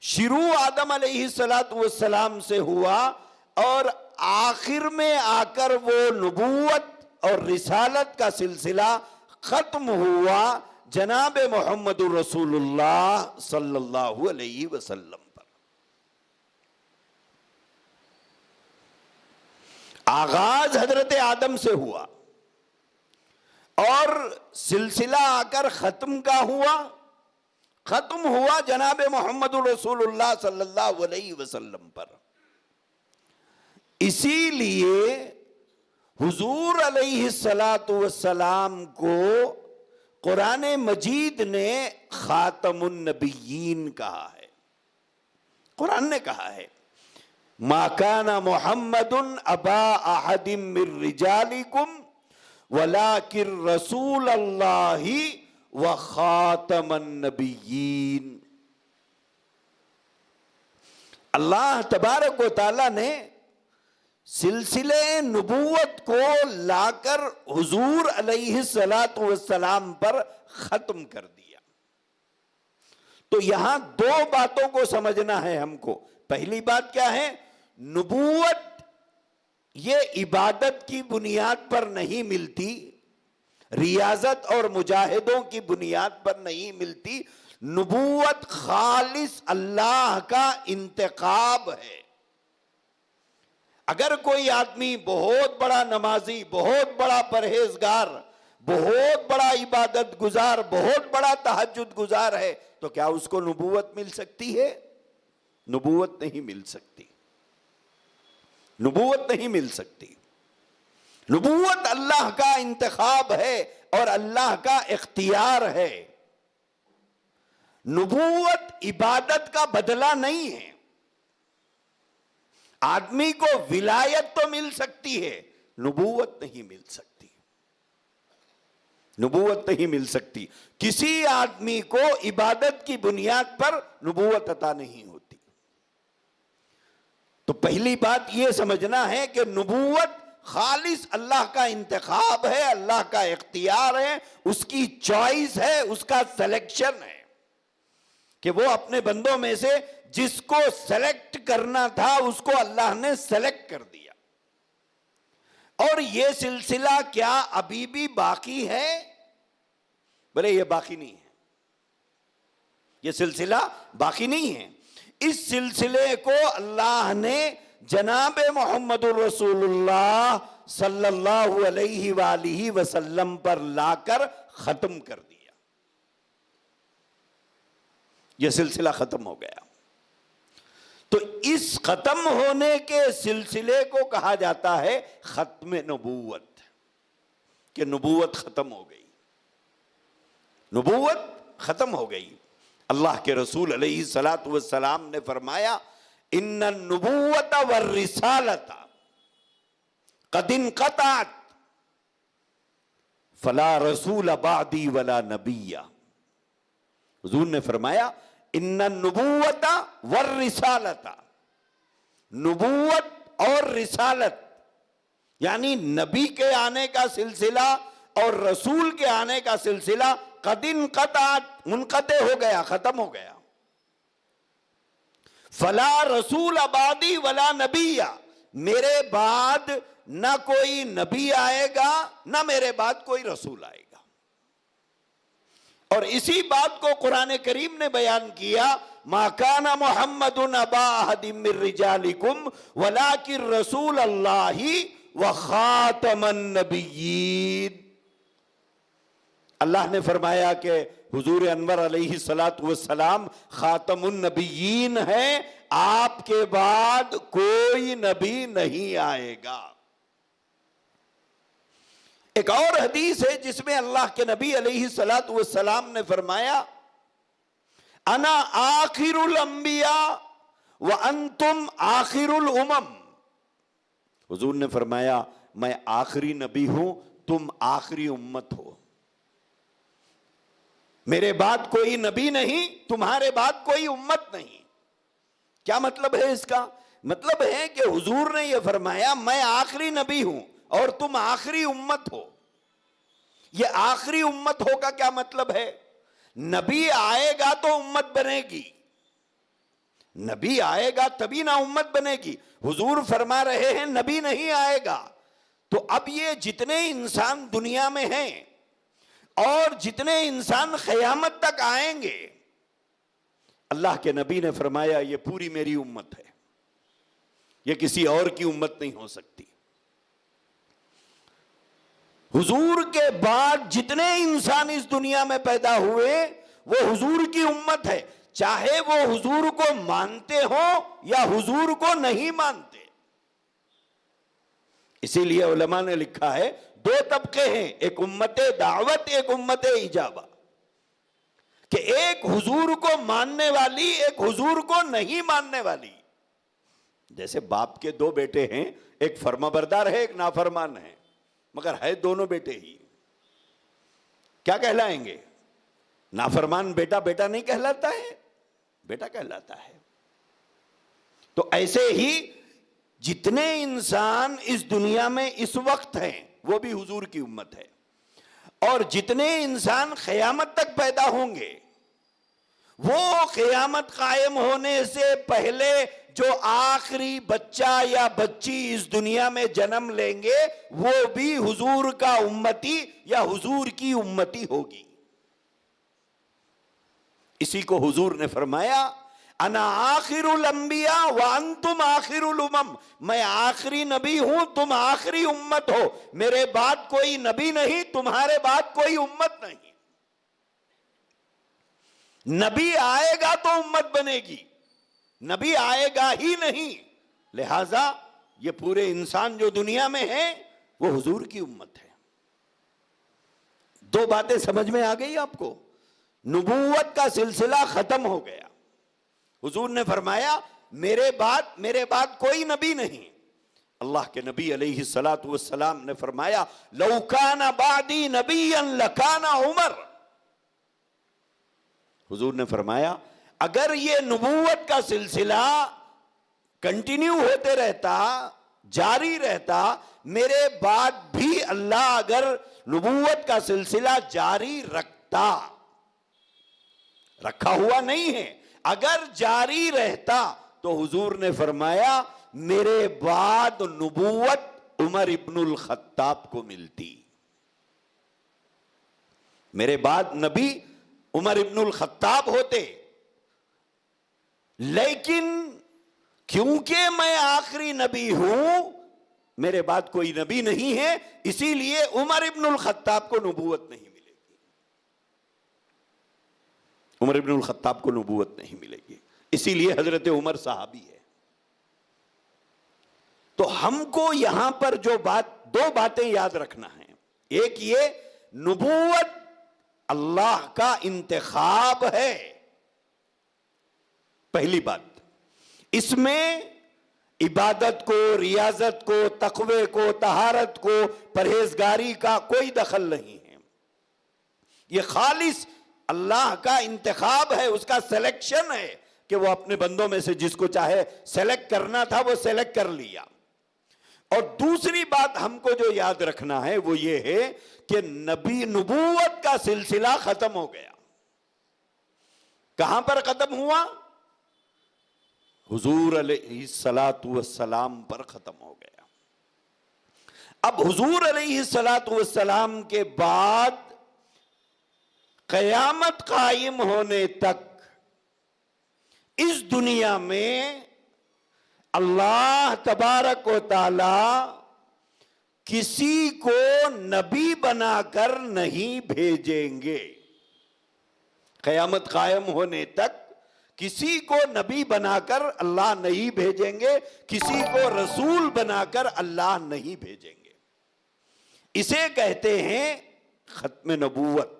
شروع آدم علیہ السلام سے ہوا اور آخر میں آ کر وہ نبوت اور رسالت کا سلسلہ ختم ہوا جناب محمد رسول اللہ صلی اللہ علیہ وسلم پر۔ آغاز حضرت آدم سے ہوا اور سلسلہ آ کر ختم کا ہوا، ختم ہوا جناب محمد رسول اللہ صلی اللہ علیہ وسلم پر۔ اسی لیے حضور علیہ السلام کو قرآن مجید نے خاتم النبیین کہا ہے۔ قرآن نے کہا ہے ما کان محمد ابا احد من رجالکم ولکن رسول اللہ وخاتم النبیین۔ اللہ تبارک و تعالی نے سلسلے نبوت کو لا کر حضور علیہ السلام پر ختم کر دیا۔ تو یہاں دو باتوں کو سمجھنا ہے ہم کو۔ پہلی بات کیا ہے؟ نبوت یہ عبادت کی بنیاد پر نہیں ملتی، ریاضت اور مجاہدوں کی بنیاد پر نہیں ملتی۔ نبوت خالص اللہ کا انتخاب ہے۔ اگر کوئی آدمی بہت بڑا نمازی، بہت بڑا پرہیزگار، بہت بڑا عبادت گزار، بہت بڑا تہجد گزار ہے تو کیا اس کو نبوت مل سکتی ہے؟ نبوت نہیں مل سکتی، نبوت نہیں مل سکتی۔ نبوت اللہ کا انتخاب ہے اور اللہ کا اختیار ہے۔ نبوت عبادت کا بدلہ نہیں ہے۔ آدمی کو ولایت تو مل سکتی ہے، نبوت نہیں مل سکتی، نبوت نہیں مل سکتی۔ کسی آدمی کو عبادت کی بنیاد پر نبوت عطا نہیں ہوتی۔ تو پہلی بات یہ سمجھنا ہے کہ نبوت خالص اللہ کا انتخاب ہے، اللہ کا اختیار ہے، اس کی چوائس ہے، اس کا سلیکشن ہے کہ وہ اپنے بندوں میں سے جس کو سلیکٹ کرنا تھا اس کو اللہ نے سلیکٹ کر دیا۔ اور یہ سلسلہ کیا ابھی بھی باقی ہے؟ بلے یہ باقی نہیں ہے، یہ سلسلہ باقی نہیں ہے۔ اس سلسلے کو اللہ نے جناب محمد الرسول اللہ صلی اللہ علیہ وآلہ وسلم پر لا کر ختم کر دیا۔ یہ سلسلہ ختم ہو گیا۔ تو اس ختم ہونے کے سلسلے کو کہا جاتا ہے ختم نبوت، کہ نبوت ختم ہو گئی، نبوت ختم ہو گئی۔ اللہ کے رسول علیہ السلام نے فرمایا ان النبوت والرسالت قد انقطعت فلا رسول بعدی ولا نبی۔ حضور نے فرمایا ان النبوت والرسالت، نبوت اور رسالت یعنی نبی کے آنے کا سلسلہ اور رسول کے آنے کا سلسلہ قد انقطعت، منقطع ہو گیا، ختم ہو گیا۔ فلا رسول بعدی ولا نبی، میرے بعد نہ کوئی نبی آئے گا نہ میرے بعد کوئی رسول آئے گا۔ اور اسی بات کو قرآن کریم نے بیان کیا ما کان محمد ابا احد من رجالکم ولکن رسول اللہ وخاتم النبیین۔ اللہ نے فرمایا کہ حضور انور علیہ السلام خاتم النبیین ہے، آپ کے بعد کوئی نبی نہیں آئے گا۔ ایک اور حدیث ہے جس میں اللہ کے نبی علیہ السلام نے فرمایا انا آخر الانبیاء وانتم آخر الامم۔ حضور نے فرمایا میں آخری نبی ہوں، تم آخری امت ہو، میرے بعد کوئی نبی نہیں، تمہارے بعد کوئی امت نہیں۔ کیا مطلب ہے اس کا؟ مطلب ہے کہ حضور نے یہ فرمایا میں آخری نبی ہوں اور تم آخری امت ہو۔ یہ آخری امت ہو کا کیا مطلب ہے؟ نبی آئے گا تو امت بنے گی، نبی آئے گا تبھی نہ امت بنے گی۔ حضور فرما رہے ہیں نبی نہیں آئے گا، تو اب یہ جتنے انسان دنیا میں ہیں اور جتنے انسان قیامت تک آئیں گے، اللہ کے نبی نے فرمایا یہ پوری میری امت ہے، یہ کسی اور کی امت نہیں ہو سکتی۔ حضور کے بعد جتنے انسان اس دنیا میں پیدا ہوئے وہ حضور کی امت ہے، چاہے وہ حضور کو مانتے ہوں یا حضور کو نہیں مانتے۔ اسی لیے علماء نے لکھا ہے دو طبقے ہیں، ایک امت دعوت، ایک امت اجابہ، کہ ایک حضور کو ماننے والی، ایک حضور کو نہیں ماننے والی۔ جیسے باپ کے دو بیٹے ہیں، ایک فرمانبردار ہے، ایک نافرمان ہے، مگر ہے دونوں بیٹے ہی، کیا کہلائیں گے؟ نافرمان بیٹا بیٹا نہیں کہلاتا ہے، بیٹا کہلاتا ہے۔ تو ایسے ہی جتنے انسان اس دنیا میں اس وقت ہیں وہ بھی حضور کی امت ہے، اور جتنے انسان قیامت تک پیدا ہوں گے وہ قیامت قائم ہونے سے پہلے جو آخری بچہ یا بچی اس دنیا میں جنم لیں گے وہ بھی حضور کا امتی یا حضور کی امتی ہوگی۔ اسی کو حضور نے فرمایا انا آخر الانبیاء وانتم آخر الامم، میں آخری نبی ہوں، تم آخری امت ہو، میرے بعد کوئی نبی نہیں، تمہارے بعد کوئی امت نہیں۔ نبی آئے گا تو امت بنے گی، نبی آئے گا ہی نہیں، لہذا یہ پورے انسان جو دنیا میں ہیں وہ حضور کی امت ہے۔ دو باتیں سمجھ میں آ گئی آپ کو؟ نبوت کا سلسلہ ختم ہو گیا، حضور نے فرمایا میرے بعد کوئی نبی نہیں۔ اللہ کے نبی علیہ الصلوۃ والسلام نے فرمایا لو کان بعدی نبیا لکان عمر، حضور نے فرمایا اگر یہ نبوت کا سلسلہ کنٹینیو ہوتے رہتا، جاری رہتا، میرے بعد بھی اللہ اگر نبوت کا سلسلہ جاری رکھتا، رکھا ہوا نہیں ہے، اگر جاری رہتا تو حضور نے فرمایا میرے بعد نبوت عمر ابن الخطاب کو ملتی، میرے بعد نبی عمر ابن الخطاب ہوتے، لیکن کیونکہ میں آخری نبی ہوں، میرے بعد کوئی نبی نہیں ہے، اسی لیے عمر ابن الخطاب کو نبوت نہیں ملے گی، عمر ابن الخطاب کو نبوت نہیں ملے گی، اسی لیے حضرت عمر صحابی ہے۔ تو ہم کو یہاں پر دو باتیں یاد رکھنا ہے، ایک یہ نبوت اللہ کا انتخاب ہے، پہلی بات، اس میں عبادت کو، ریاضت کو، تقوی کو، طہارت کو، پرہیزگاری کا کوئی دخل نہیں ہے، یہ خالص اللہ کا انتخاب ہے، اس کا سلیکشن ہے کہ وہ اپنے بندوں میں سے جس کو چاہے سلیکٹ کرنا تھا وہ سلیکٹ کر لیا۔ اور دوسری بات ہم کو جو یاد رکھنا ہے وہ یہ ہے کہ نبوت کا سلسلہ ختم ہو گیا۔ کہاں پر ختم ہوا؟ حضور علیہ الصلوۃ والسلام پر ختم ہو گیا۔ اب حضور علیہ الصلوۃ والسلام کے بعد قیامت قائم ہونے تک اس دنیا میں اللہ تبارک و تعالی کسی کو نبی بنا کر نہیں بھیجیں گے، قیامت قائم ہونے تک کسی کو نبی بنا کر اللہ نہیں بھیجیں گے، کسی کو رسول بنا کر اللہ نہیں بھیجیں گے۔ اسے کہتے ہیں ختم نبوت،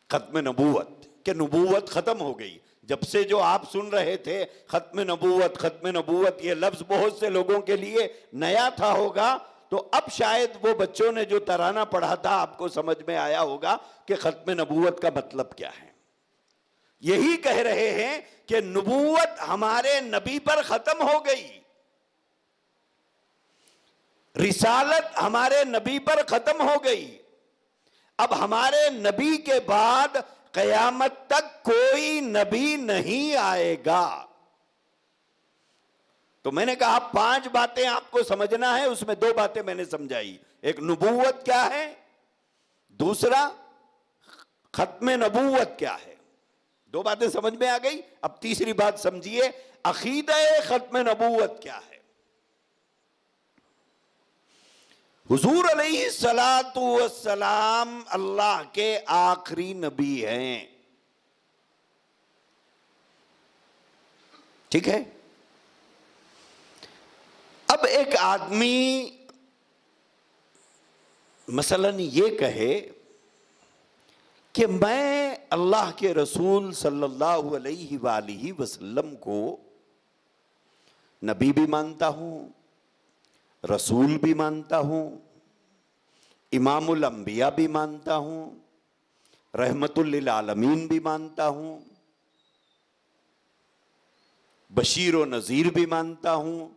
ختم نبوت، کہ نبوت ختم ہو گئی۔ جب سے جو آپ سن رہے تھے ختم نبوت، ختم نبوت، یہ لفظ بہت سے لوگوں کے لیے نیا تھا ہوگا، تو اب شاید وہ بچوں نے جو ترانہ پڑھا تھا آپ کو سمجھ میں آیا ہوگا کہ ختم نبوت کا مطلب کیا ہے۔ یہی کہہ رہے ہیں کہ نبوت ہمارے نبی پر ختم ہو گئی، رسالت ہمارے نبی پر ختم ہو گئی، اب ہمارے نبی کے بعد قیامت تک کوئی نبی نہیں آئے گا۔ تو میں نے کہا 5 باتیں آپ کو سمجھنا ہے، اس میں 2 باتیں میں نے سمجھائی، ایک نبوت کیا ہے، دوسرا ختم نبوت کیا ہے۔ 2 باتیں سمجھ میں آ گئی، اب تیسری بات سمجھیے، عقیدہ ختم نبوت کیا ہے۔ حضور علیہ الصلاۃ والسلام اللہ کے آخری نبی ہیں. ٹھیک ہے. اب ایک آدمی مثلاً یہ کہے کہ میں اللہ کے رسول صلی اللہ علیہ وآلہ وسلم کو نبی بھی مانتا ہوں، رسول بھی مانتا ہوں، امام الانبیاء بھی مانتا ہوں، رحمت للعالمین بھی مانتا ہوں، بشیر و نذیر بھی مانتا ہوں،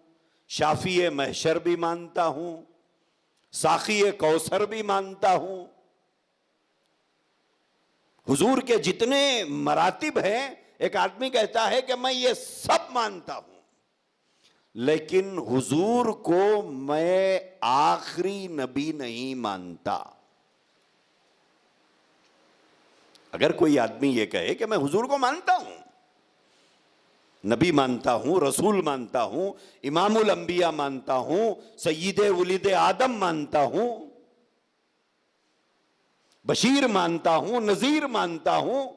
شافی محشر بھی مانتا ہوں، ساقی کوثر بھی مانتا ہوں. حضور کے جتنے مراتب ہیں ایک آدمی کہتا ہے کہ میں یہ سب مانتا ہوں، لیکن حضور کو میں آخری نبی نہیں مانتا. اگر کوئی آدمی یہ کہے کہ میں حضور کو مانتا ہوں، نبی مانتا ہوں، رسول مانتا ہوں، امام الانبیاء مانتا ہوں، سید ولد آدم مانتا ہوں، بشیر مانتا ہوں، نذیر مانتا ہوں،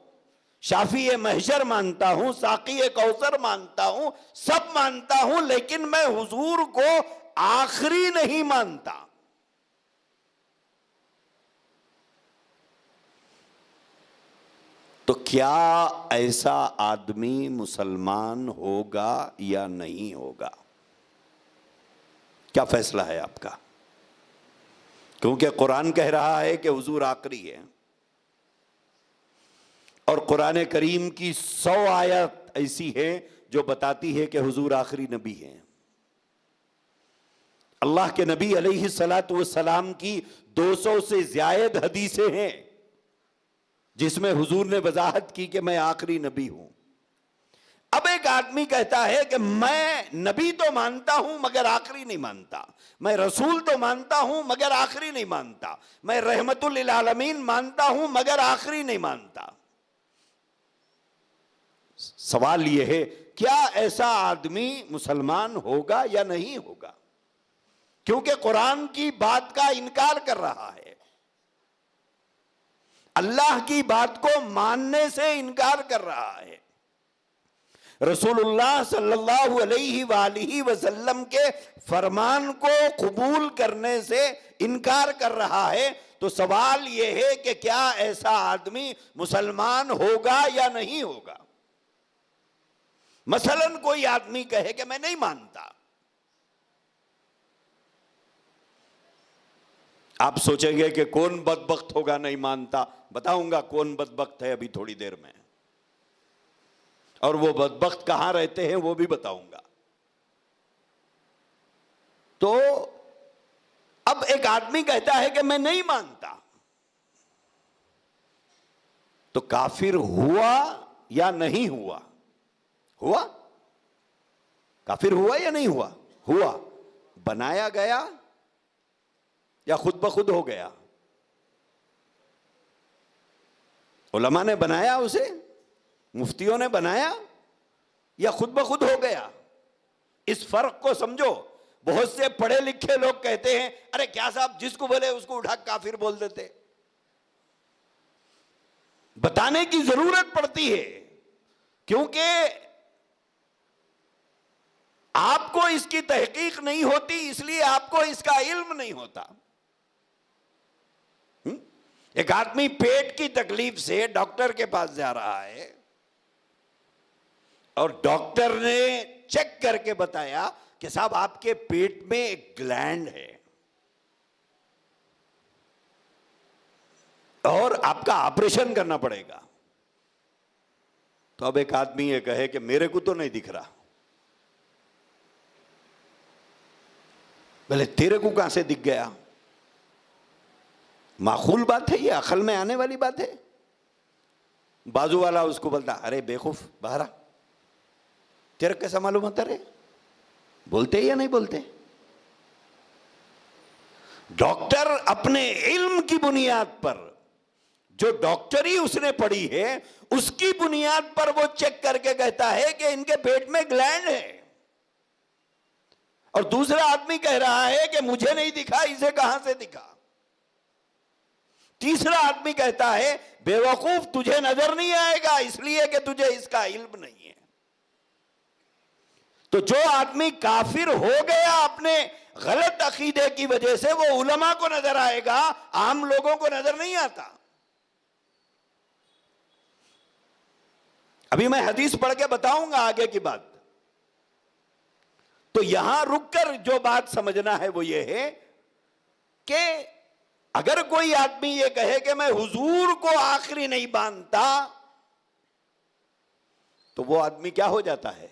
شافی محشر مانتا ہوں، ساقی کوثر مانتا ہوں، سب مانتا ہوں، لیکن میں حضور کو آخری نہیں مانتا. تو کیا ایسا آدمی مسلمان ہوگا یا نہیں ہوگا؟ کیا فیصلہ ہے آپ کا؟ کیونکہ قرآن کہہ رہا ہے کہ حضور آخری ہے، اور قرآن کریم کی 100 آیت ایسی ہے جو بتاتی ہے کہ حضور آخری نبی ہیں. اللہ کے نبی علیہ الصلاۃ والسلام کی 200 سے زائد حدیثیں ہیں جس میں حضور نے وضاحت کی کہ میں آخری نبی ہوں. اب ایک آدمی کہتا ہے کہ میں نبی تو مانتا ہوں مگر آخری نہیں مانتا، میں رسول تو مانتا ہوں مگر آخری نہیں مانتا، میں رحمت للعالمین مانتا ہوں مگر آخری نہیں مانتا. سوال یہ ہے کیا ایسا آدمی مسلمان ہوگا یا نہیں ہوگا؟ کیونکہ قرآن کی بات کا انکار کر رہا ہے، اللہ کی بات کو ماننے سے انکار کر رہا ہے، رسول اللہ صلی اللہ علیہ وآلہ وسلم کے فرمان کو قبول کرنے سے انکار کر رہا ہے. تو سوال یہ ہے کہ کیا ایسا آدمی مسلمان ہوگا یا نہیں ہوگا؟ مثلاً کوئی آدمی کہے کہ میں نہیں مانتا. آپ سوچیں گے کہ کون بدبخت ہوگا نہیں مانتا. بتاؤں گا کون بدبخت ہے ابھی تھوڑی دیر میں، اور وہ بدبخت کہاں رہتے ہیں وہ بھی بتاؤں گا. تو اب ایک آدمی کہتا ہے کہ میں نہیں مانتا، تو کافر ہوا یا نہیں ہوا؟ ہوا. کافر ہوا یا نہیں ہوا؟ ہوا. بنایا گیا یا خود بخود ہو گیا؟ علماء نے بنایا اسے، مفتیوں نے بنایا، یا خود بخود ہو گیا؟ اس فرق کو سمجھو. بہت سے پڑھے لکھے لوگ کہتے ہیں ارے کیا صاحب جس کو بولے اس کو اٹھا کافر بول دیتے. بتانے کی ضرورت پڑتی ہے کیونکہ آپ کو اس کی تحقیق نہیں ہوتی، اس لیے آپ کو اس کا علم نہیں ہوتا. ایک آدمی پیٹ کی تکلیف سے ڈاکٹر کے پاس جا رہا ہے اور ڈاکٹر نے چیک کر کے بتایا کہ صاحب آپ کے پیٹ میں ایک گلینڈ ہے اور آپ کا آپریشن کرنا پڑے گا. تو اب ایک آدمی یہ کہے کہ میرے کو تو نہیں دکھ رہا. بھلے تیرے کو کہاں سے دکھ گیا؟ معقول بات ہے یہ؟ عقل میں آنے والی بات ہے؟ بازو والا اس کو بولتا ارے بیوقوف باہر آ، تیرے کیسا معلوم ہوتا رہے؟ بولتے یا نہیں بولتے؟ ڈاکٹر اپنے علم کی بنیاد پر، جو ڈاکٹری اس نے پڑھی ہے اس کی بنیاد پر وہ چیک کر کے کہتا ہے کہ ان کے پیٹ میں گلینڈ ہے. اور دوسرا آدمی کہہ رہا ہے کہ مجھے نہیں دکھا، اسے کہاں سے دکھا؟ تیسرا آدمی کہتا ہے بے وقوف تجھے نظر نہیں آئے گا اس لیے کہ تجھے اس کا علم نہیں ہے۔ تو جو آدمی کافر ہو گیا اپنے غلط عقیدے کی وجہ سے، وہ علماء کو نظر آئے گا، عام لوگوں کو نظر نہیں آتا۔ ابھی میں حدیث پڑھ کے بتاؤں گا آگے کی بات۔ تو یہاں رک کر جو بات سمجھنا ہے وہ یہ ہے کہ اگر کوئی آدمی یہ کہے کہ میں حضور کو آخری نہیں مانتا، تو وہ آدمی کیا ہو جاتا ہے؟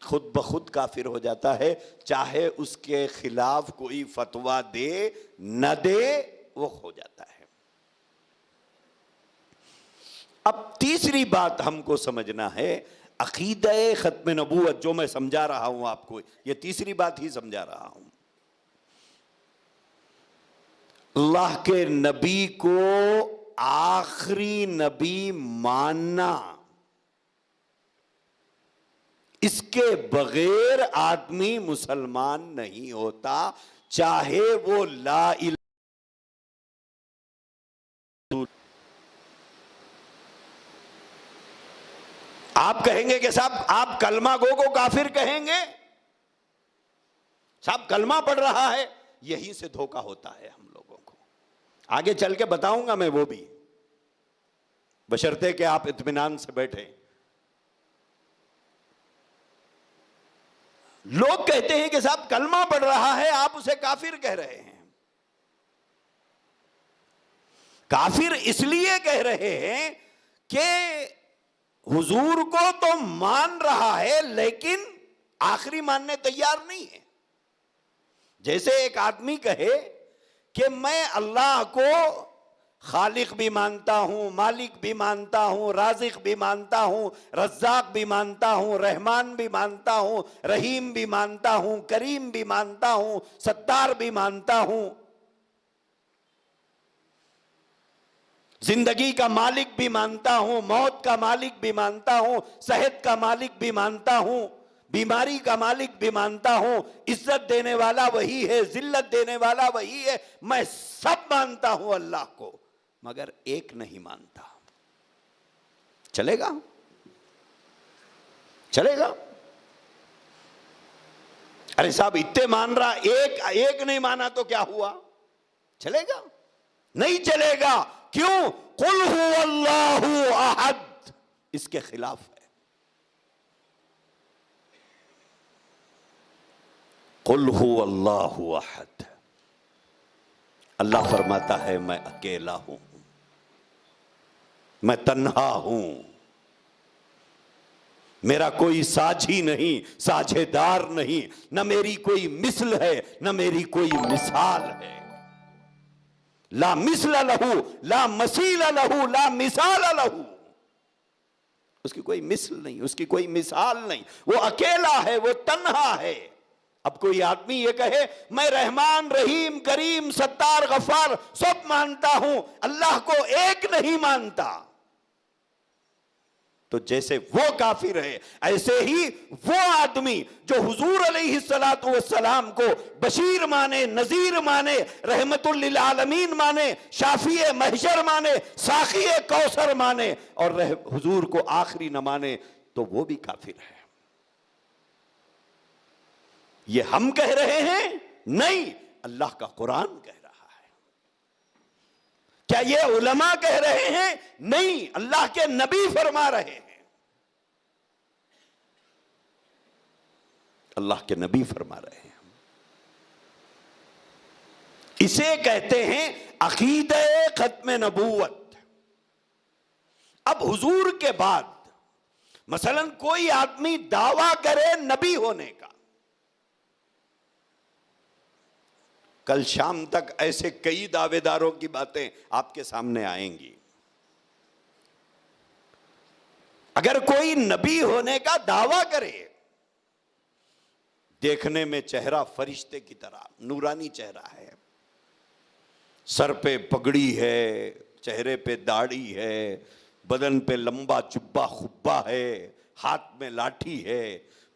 خود بخود کافر ہو جاتا ہے، چاہے اس کے خلاف کوئی فتویٰ دے نہ دے، وہ ہو جاتا ہے۔ اب تیسری بات ہم کو سمجھنا ہے، عقیدہ ختم نبوت جو میں سمجھا رہا ہوں آپ کو، یہ تیسری بات ہی سمجھا رہا ہوں۔ اللہ کے نبی کو آخری نبی ماننا، اس کے بغیر آدمی مسلمان نہیں ہوتا، چاہے وہ لا الہ۔ آپ کہیں گے کہ صاحب آپ کلمہ گو کو کافر کہیں گے، صاحب کلمہ پڑھ رہا ہے، یہیں سے دھوکہ ہوتا ہے ہم لوگوں کو۔ آگے چل کے بتاؤں گا میں وہ بھی، بشرطے کہ آپ اطمینان سے بیٹھیں۔ لوگ کہتے ہیں کہ صاحب کلمہ پڑھ رہا ہے، آپ اسے کافر کہہ رہے ہیں۔ کافر اس لیے کہہ رہے ہیں کہ حضور کو تو مان رہا ہے لیکن آخری ماننے تیار نہیں ہے۔ جیسے ایک آدمی کہے کہ میں اللہ کو خالق بھی مانتا ہوں، مالک بھی مانتا ہوں، رازق بھی مانتا ہوں، رزاق بھی مانتا ہوں، رحمان بھی مانتا ہوں، رحیم بھی مانتا ہوں، کریم بھی مانتا ہوں، ستار بھی مانتا ہوں، زندگی کا مالک بھی مانتا ہوں، موت کا مالک بھی مانتا ہوں، صحت کا مالک بھی مانتا ہوں، بیماری کا مالک بھی مانتا ہوں، عزت دینے والا وہی ہے، ذلت دینے والا وہی ہے، میں سب مانتا ہوں اللہ کو، مگر ایک نہیں مانتا۔ چلے گا؟ چلے گا؟ ارے صاحب اتنے مان رہا، ایک نہیں مانا تو کیا ہوا؟ چلے گا؟ نہیں چلے گا۔ کیوں؟ قل هو اللہ احد اس کے خلاف ہے۔ قل هو اللہ احد، اللہ فرماتا ہے میں اکیلا ہوں، میں تنہا ہوں، میرا کوئی ساجھی نہیں، ساجھے دار نہیں، نہ میری کوئی مثل ہے نہ میری کوئی مثال ہے۔ لا مثل لہو لا مثیل لہو لا مثال لہو، اس کی کوئی مثل نہیں، اس کی کوئی مثال نہیں، وہ اکیلا ہے، وہ تنہا ہے۔ اب کوئی آدمی یہ کہے میں رحمان رحیم کریم ستار غفار سب مانتا ہوں، اللہ کو ایک نہیں مانتا، تو جیسے وہ کافر ہے ایسے ہی وہ آدمی جو حضور علیہ السلام کو بشیر مانے، نذیر مانے، رحمت للعالمین مانے، شافی محشر مانے، ساقی کوثر مانے، اور حضور کو آخری نہ مانے، تو وہ بھی کافر ہے۔ یہ ہم کہہ رہے ہیں؟ نہیں، اللہ کا قرآن کہہ رہا ہے۔ کیا یہ علماء کہہ رہے ہیں؟ نہیں، اللہ کے نبی فرما رہے ہیں، اللہ کے نبی فرما رہے ہیں۔ اسے کہتے ہیں عقیدہ ختم نبوت۔ اب حضور کے بعد مثلا کوئی آدمی دعویٰ کرے نبی ہونے کا، کل شام تک ایسے کئی دعوے داروں کی باتیں آپ کے سامنے آئیں گی۔ اگر کوئی نبی ہونے کا دعویٰ کرے، دیکھنے میں چہرہ فرشتے کی طرح نورانی چہرہ ہے، سر پہ پگڑی ہے، چہرے پہ داڑھی ہے، بدن پہ لمبا جبہ خبہ ہے، ہاتھ میں لاٹھی ہے،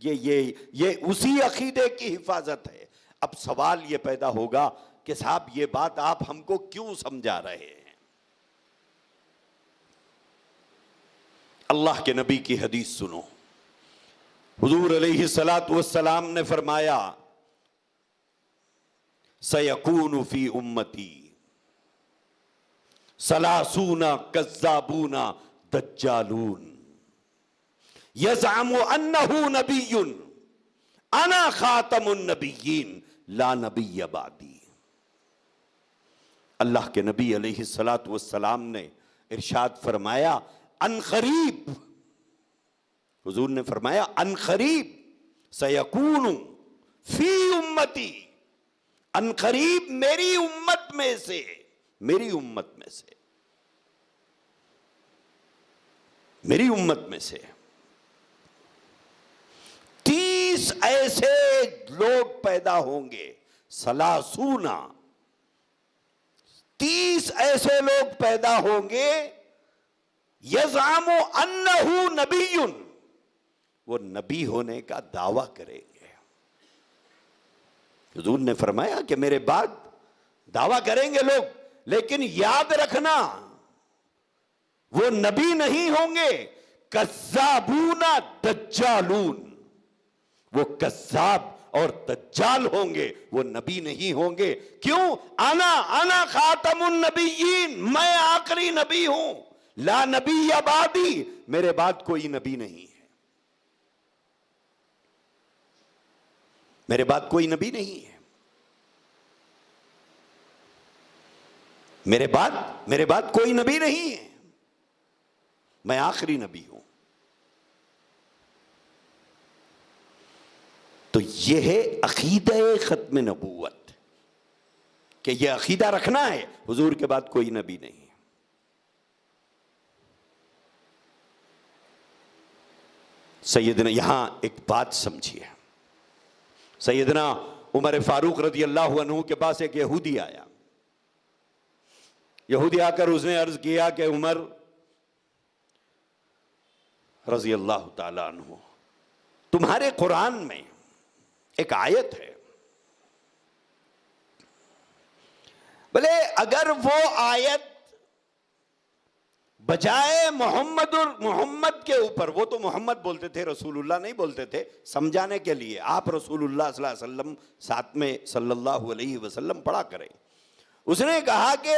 یہ اسی عقیدے کی حفاظت ہے۔ اب سوال یہ پیدا ہوگا کہ صاحب یہ بات آپ ہم کو کیوں سمجھا رہے ہیں؟ اللہ کے نبی کی حدیث سنو، حضور علیہ الصلاۃ والسلام نے فرمایا سَيَكُونُ فِي أُمَّتِي ثَلَاثُونَ كَذَّابُونَ دَجَّالُونَ يَزْعَمُ أَنَّهُ نَبِيٌّ أَنَا خَاتَمُ النَّبِيِّينَ لَا نَبِيَّ بَعْدِي۔ اللہ کے نبی علیہ الصلاۃ والسلام نے ارشاد فرمایا ان قریب، حضور نے فرمایا ان قریب سیکون فی امتی، ان قریب میری امت میں سے 30 ایسے لوگ پیدا ہوں گے، 30 ایسے لوگ پیدا ہوں گے، یزعم انہ نبی، وہ نبی ہونے کا دعویٰ کریں گے۔ حضور نے فرمایا کہ میرے بعد دعویٰ کریں گے لوگ، لیکن یاد رکھنا وہ نبی نہیں ہوں گے، کذابون دجالون، وہ کذاب اور دجال ہوں گے، وہ نبی نہیں ہوں گے۔ کیوں؟ انا خاتم النبیین، میں آخری نبی ہوں، لا نبی بعدی، میرے بعد کوئی نبی نہیں ہے، میرے بعد کوئی نبی نہیں ہے، میرے بعد کوئی نبی نہیں ہے، میں آخری نبی ہوں۔ تو یہ ہے عقیدہ ختم نبوت، کہ یہ عقیدہ رکھنا ہے حضور کے بعد کوئی نبی نہیں ہے۔ سیدنا، یہاں ایک بات سمجھیے، سیدنا عمر فاروق رضی اللہ عنہ کے پاس ایک یہودی آیا، یہودی آ کر اس نے عرض کیا کہ عمر رضی اللہ تعالی عنہ، تمہارے قرآن میں ایک آیت ہے، بلے اگر وہ آیت بجائے محمد کے اوپر، وہ تو محمد بولتے تھے، رسول اللہ نہیں بولتے تھے، سمجھانے کے لیے آپ رسول اللہ صلی اللہ علیہ وسلم ساتھ میں صلی اللہ علیہ وسلم پڑھا کریں، اس نے کہا کہ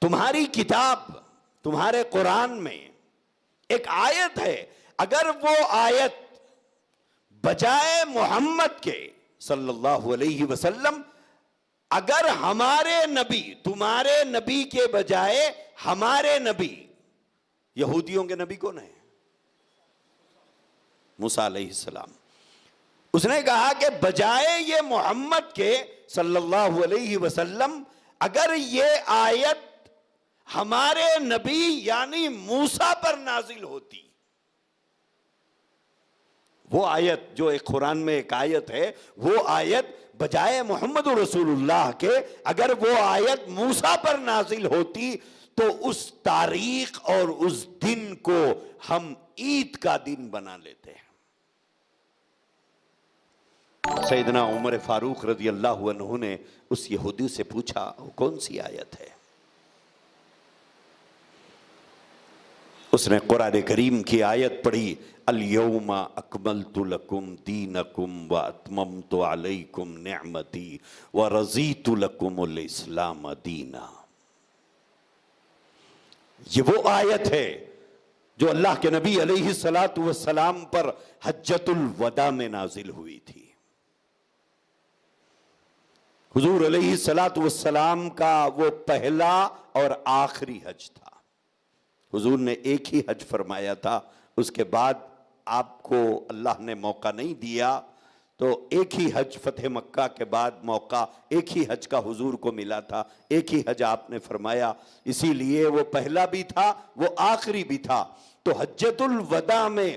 تمہاری کتاب، تمہارے قرآن میں ایک آیت ہے، اگر وہ آیت بجائے محمد کے صلی اللہ علیہ وسلم، اگر ہمارے نبی، تمہارے نبی کے بجائے ہمارے نبی، یہودیوں کے نبی کون ہے؟ موسیٰ علیہ السلام، اس نے کہا کہ بجائے یہ محمد کے صلی اللہ علیہ وسلم، اگر یہ آیت ہمارے نبی یعنی موسیٰ پر نازل ہوتی، وہ آیت جو ایک قرآن میں ایک آیت ہے، وہ آیت بجائے محمد رسول اللہ کے اگر وہ آیت موسیٰ پر نازل ہوتی تو اس تاریخ اور اس دن کو ہم عید کا دن بنا لیتے ہیں۔ سیدنا عمر فاروق رضی اللہ عنہ نے اس یہودی سے پوچھا وہ کون سی آیت ہے؟ اس نے قرآن کریم کی آیت پڑھی، اليوم اکملت لکم دینکم واتممت علیکم نعمتی ورضیت لکم الاسلام دینا۔ یہ وہ آیت ہے جو اللہ کے نبی علیہ السلام پر حجۃ الوداع میں نازل ہوئی تھی۔ حضور علیہ السلام کا وہ پہلا اور آخری حج تھا۔ حضور نے ایک ہی حج فرمایا تھا، اس کے بعد آپ کو اللہ نے موقع نہیں دیا، تو ایک ہی حج فتح مکہ کے بعد موقع ایک ہی حج کا حضور کو ملا تھا، ایک ہی حج آپ نے فرمایا، اسی لیے وہ پہلا بھی تھا وہ آخری بھی تھا۔ تو حجۃ الوداع میں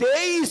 23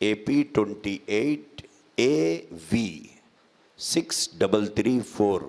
AP 28 AV 6334,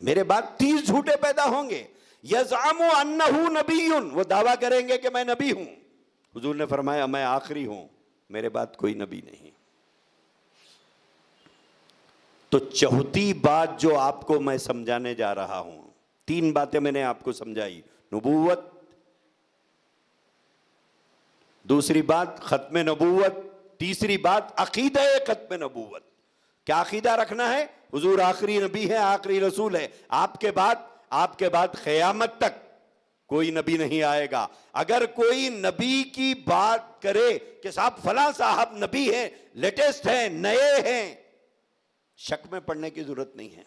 میرے بعد 30 جھوٹے پیدا ہوں گے. یزعم انہ نبی، وہ دعویٰ کریں گے کہ میں نبی ہوں. حضور نے فرمایا میں آخری ہوں، میرے بعد کوئی نبی نہیں. تو چوتھی بات جو آپ کو میں سمجھانے جا رہا ہوں، 3 باتیں میں نے آپ کو سمجھائی. نبوت، دوسری بات ختم نبوت، تیسری بات عقیدہ ختم نبوت. کیا عقیدہ رکھنا ہے؟ حضور آخری نبی ہے، آخری رسول ہے. آپ کے بعد قیامت تک کوئی نبی نہیں آئے گا. اگر کوئی نبی کی بات کرے کہ صاحب فلاں صاحب نبی ہیں، لیٹسٹ ہیں، نئے ہیں، شک میں پڑنے کی ضرورت نہیں ہے.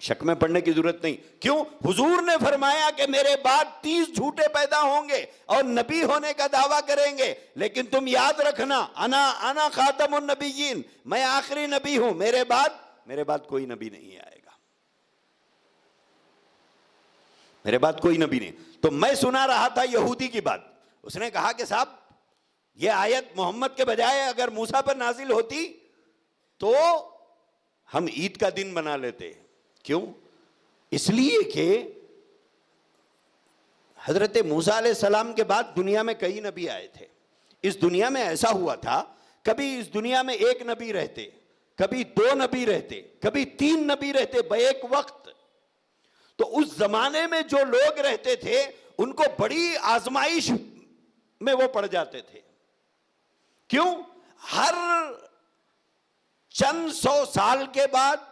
شک میں پڑنے کی ضرورت نہیں. کیوں؟ حضور نے فرمایا کہ میرے بعد 30 جھوٹے پیدا ہوں گے اور نبی ہونے کا دعویٰ کریں گے، لیکن تم یاد رکھنا انا خاتم النبیین، میں آخری نبی ہوں، میرے بعد کوئی نبی نہیں آئے گا. میرے بعد کوئی نبی نہیں. تو میں سنا رہا تھا یہودی کی بات. اس نے کہا کہ صاحب یہ آیت محمد کے بجائے اگر موسیٰ پر نازل ہوتی تو ہم عید کا دن بنا لیتے. کیوں؟ اس لیے کہ حضرت موسیٰ علیہ السلام کے بعد دنیا میں کئی نبی آئے تھے. اس دنیا میں ایسا ہوا تھا، کبھی اس دنیا میں 1 نبی رہتے، کبھی 2 نبی رہتے، کبھی 3 نبی رہتے بیک وقت. تو اس زمانے میں جو لوگ رہتے تھے ان کو بڑی آزمائش میں وہ پڑ جاتے تھے. کیوں؟ ہر چند 100 سال کے بعد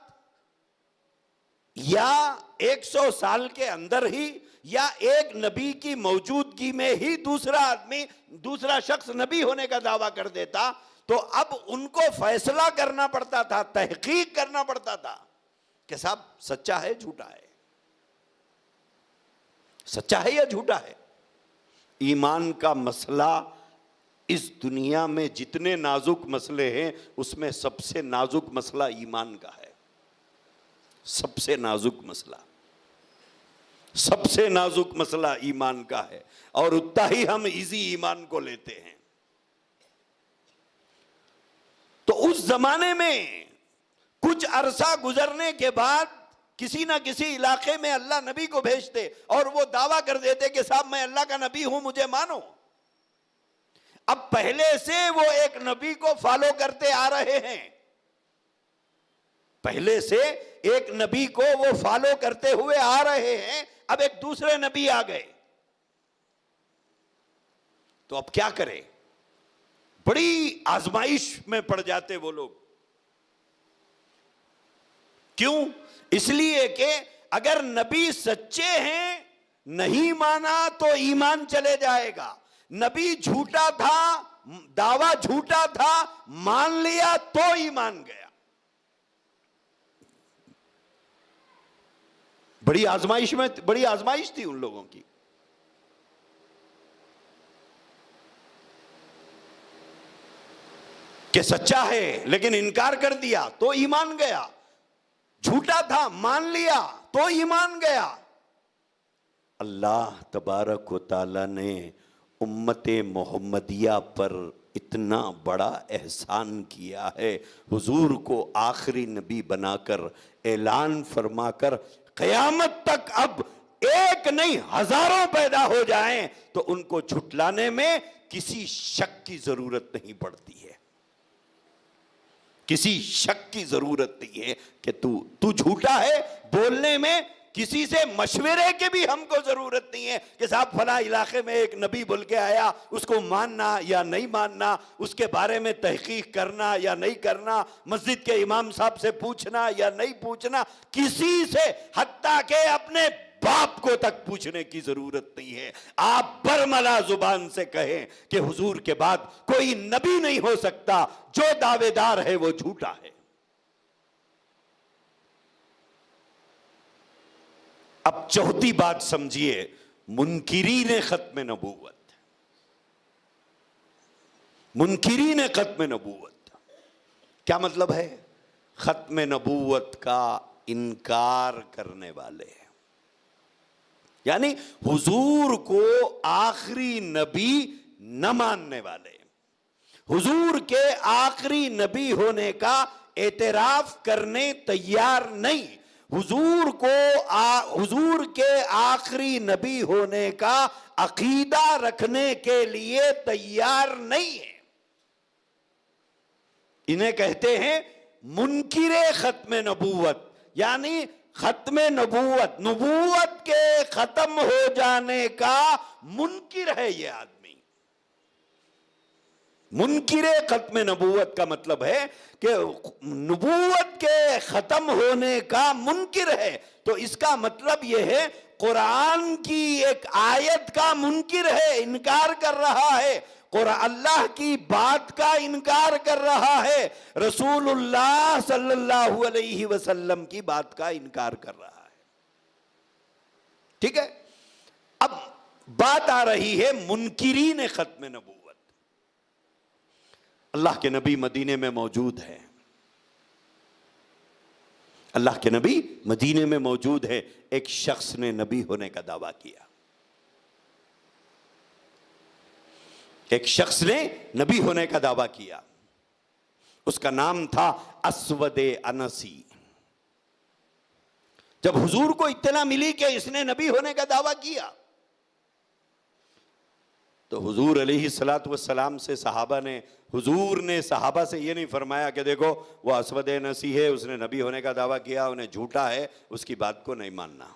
یا 100 سال کے اندر ہی یا ایک نبی کی موجودگی میں ہی دوسرا شخص نبی ہونے کا دعویٰ کر دیتا. تو اب ان کو فیصلہ کرنا پڑتا تھا، تحقیق کرنا پڑتا تھا کہ صاحب سچا ہے جھوٹا ہے، سچا ہے یا جھوٹا ہے. ایمان کا مسئلہ اس دنیا میں جتنے نازک مسئلے ہیں اس میں سب سے نازک مسئلہ ایمان کا ہے. سب سے نازک مسئلہ ایمان کا ہے، اور اتنا ہی ہم ایزی ایمان کو لیتے ہیں. تو اس زمانے میں کچھ عرصہ گزرنے کے بعد کسی نہ کسی علاقے میں اللہ نبی کو بھیجتے اور وہ دعویٰ کر دیتے کہ صاحب میں اللہ کا نبی ہوں، مجھے مانو. اب پہلے سے وہ ایک نبی کو فالو کرتے آ رہے ہیں، پہلے سے ایک نبی کو وہ فالو کرتے ہوئے آ رہے ہیں. اب ایک دوسرے نبی آ گئے تو اب کیا کرے؟ بڑی آزمائش میں پڑ جاتے وہ لوگ. کیوں؟ اس لیے کہ اگر نبی سچے ہیں، نہیں مانا تو ایمان چلے جائے گا. نبی جھوٹا تھا، دعویٰ جھوٹا تھا، مان لیا تو ایمان گیا. بڑی آزمائش تھی ان لوگوں کی. کہ سچا ہے لیکن انکار کر دیا تو ایمان گیا، جھوٹا تھا مان لیا تو ایمان گیا. اللہ تبارک و تعالی نے امت محمدیہ پر اتنا بڑا احسان کیا ہے، حضور کو آخری نبی بنا کر اعلان فرما کر قیامت تک اب ایک نہیں ہزاروں پیدا ہو جائیں تو ان کو جھٹلانے میں کسی شک کی ضرورت نہیں پڑتی ہے. کسی شک کی ضرورت نہیں ہے کہ تو جھوٹا ہے. بولنے میں کسی سے مشورے کے بھی ہم کو ضرورت نہیں ہے کہ صاحب فلاں علاقے میں ایک نبی بول کے آیا، اس کو ماننا یا نہیں ماننا، اس کے بارے میں تحقیق کرنا یا نہیں کرنا، مسجد کے امام صاحب سے پوچھنا یا نہیں پوچھنا، کسی سے حتیٰ کہ اپنے باپ کو تک پوچھنے کی ضرورت نہیں ہے. آپ برملا زبان سے کہیں کہ حضور کے بعد کوئی نبی نہیں ہو سکتا، جو دعوے دار ہے وہ جھوٹا ہے. اب چوتھی بات سمجھیے، منکرین ختم نبوت. منکرین ختم نبوت کیا مطلب ہے؟ ختم نبوت کا انکار کرنے والے، یعنی حضور کو آخری نبی نہ ماننے والے، حضور کے آخری نبی ہونے کا اعتراف کرنے تیار نہیں، حضور کے آخری نبی ہونے کا عقیدہ رکھنے کے لیے تیار نہیں ہے. انہیں کہتے ہیں منکر ختم نبوت، یعنی ختم نبوت، نبوت کے ختم ہو جانے کا منکر ہے یہ آدمی. منکر ختم نبوت کا مطلب ہے کہ نبوت کے ختم ہونے کا منکر ہے. تو اس کا مطلب یہ ہے قرآن کی ایک آیت کا منکر ہے، انکار کر رہا ہے، اللہ کی بات کا انکار کر رہا ہے، رسول اللہ صلی اللہ علیہ وسلم کی بات کا انکار کر رہا ہے. ٹھیک ہے، اب بات آ رہی ہے منکرین ختم نبوت. اللہ کے نبی مدینے میں موجود ہے، اللہ کے نبی مدینے میں موجود ہے. ایک شخص نے نبی ہونے کا دعویٰ کیا، ایک شخص نے نبی ہونے کا دعویٰ کیا. اس کا نام تھا اسود انسی. جب حضور کو اطلاع ملی کہ اس نے نبی ہونے کا دعویٰ کیا تو حضور علیہ السلام سے حضور نے صحابہ سے یہ نہیں فرمایا کہ دیکھو وہ اسود انسی ہے، اس نے نبی ہونے کا دعویٰ کیا، انہیں جھوٹا ہے، اس کی بات کو نہیں ماننا.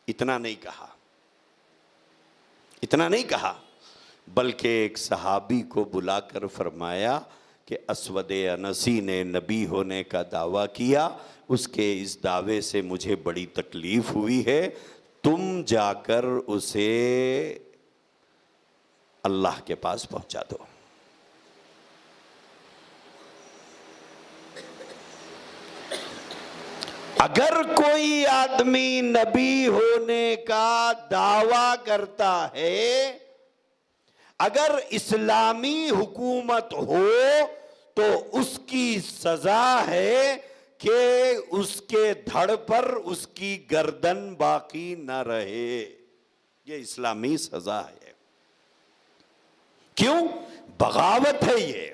اتنا نہیں کہا، اتنا نہیں کہا، بلکہ ایک صحابی کو بلا کر فرمایا کہ اسود انسی نے نبی ہونے کا دعویٰ کیا، اس کے اس دعوے سے مجھے بڑی تکلیف ہوئی ہے، تم جا کر اسے اللہ کے پاس پہنچا دو. اگر کوئی آدمی نبی ہونے کا دعویٰ کرتا ہے، اگر اسلامی حکومت ہو تو اس کی سزا ہے کہ اس کے دھڑ پر اس کی گردن باقی نہ رہے. یہ اسلامی سزا ہے. کیوں؟ بغاوت ہے، یہ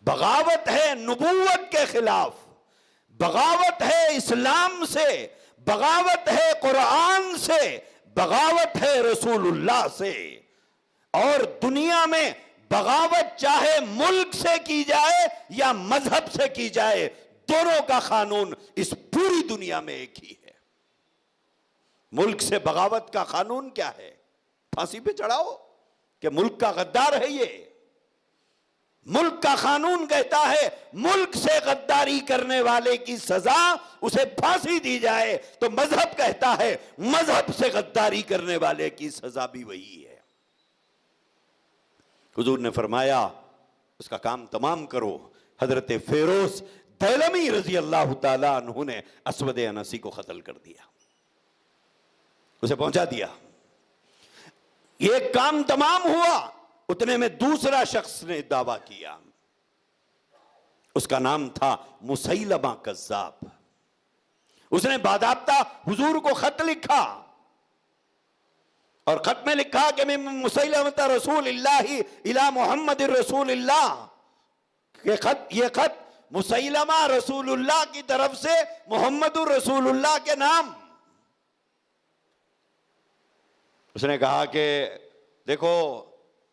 بغاوت ہے نبوت کے خلاف، بغاوت ہے اسلام سے، بغاوت ہے قرآن سے، بغاوت ہے رسول اللہ سے. اور دنیا میں بغاوت چاہے ملک سے کی جائے یا مذہب سے کی جائے، دونوں کا قانون اس پوری دنیا میں ایک ہی ہے. ملک سے بغاوت کا قانون کیا ہے؟ پھانسی پہ چڑھاؤ کہ ملک کا غدار ہے. یہ ملک کا قانون کہتا ہے ملک سے غداری کرنے والے کی سزا اسے پھانسی دی جائے. تو مذہب کہتا ہے مذہب سے غداری کرنے والے کی سزا بھی وہی ہے. حضور نے فرمایا اس کا کام تمام کرو. حضرت فیروز دیلمی رضی اللہ تعالیٰ عنہ نے اسود انسی کو قتل کر دیا، اسے پہنچا دیا. یہ کام تمام ہوا، اتنے میں دوسرا شخص نے دعویٰ کیا. اس کا نام تھا مسیلمہ کذاب. اس نے باضابطہ حضور کو خط لکھا اور خط میں لکھا کہ میں مسیلمہ رسول اللہ الی محمد رسول اللہ. یہ خط مسیلمہ رسول اللہ کی طرف سے محمد رسول اللہ کے نام. اس نے کہا کہ دیکھو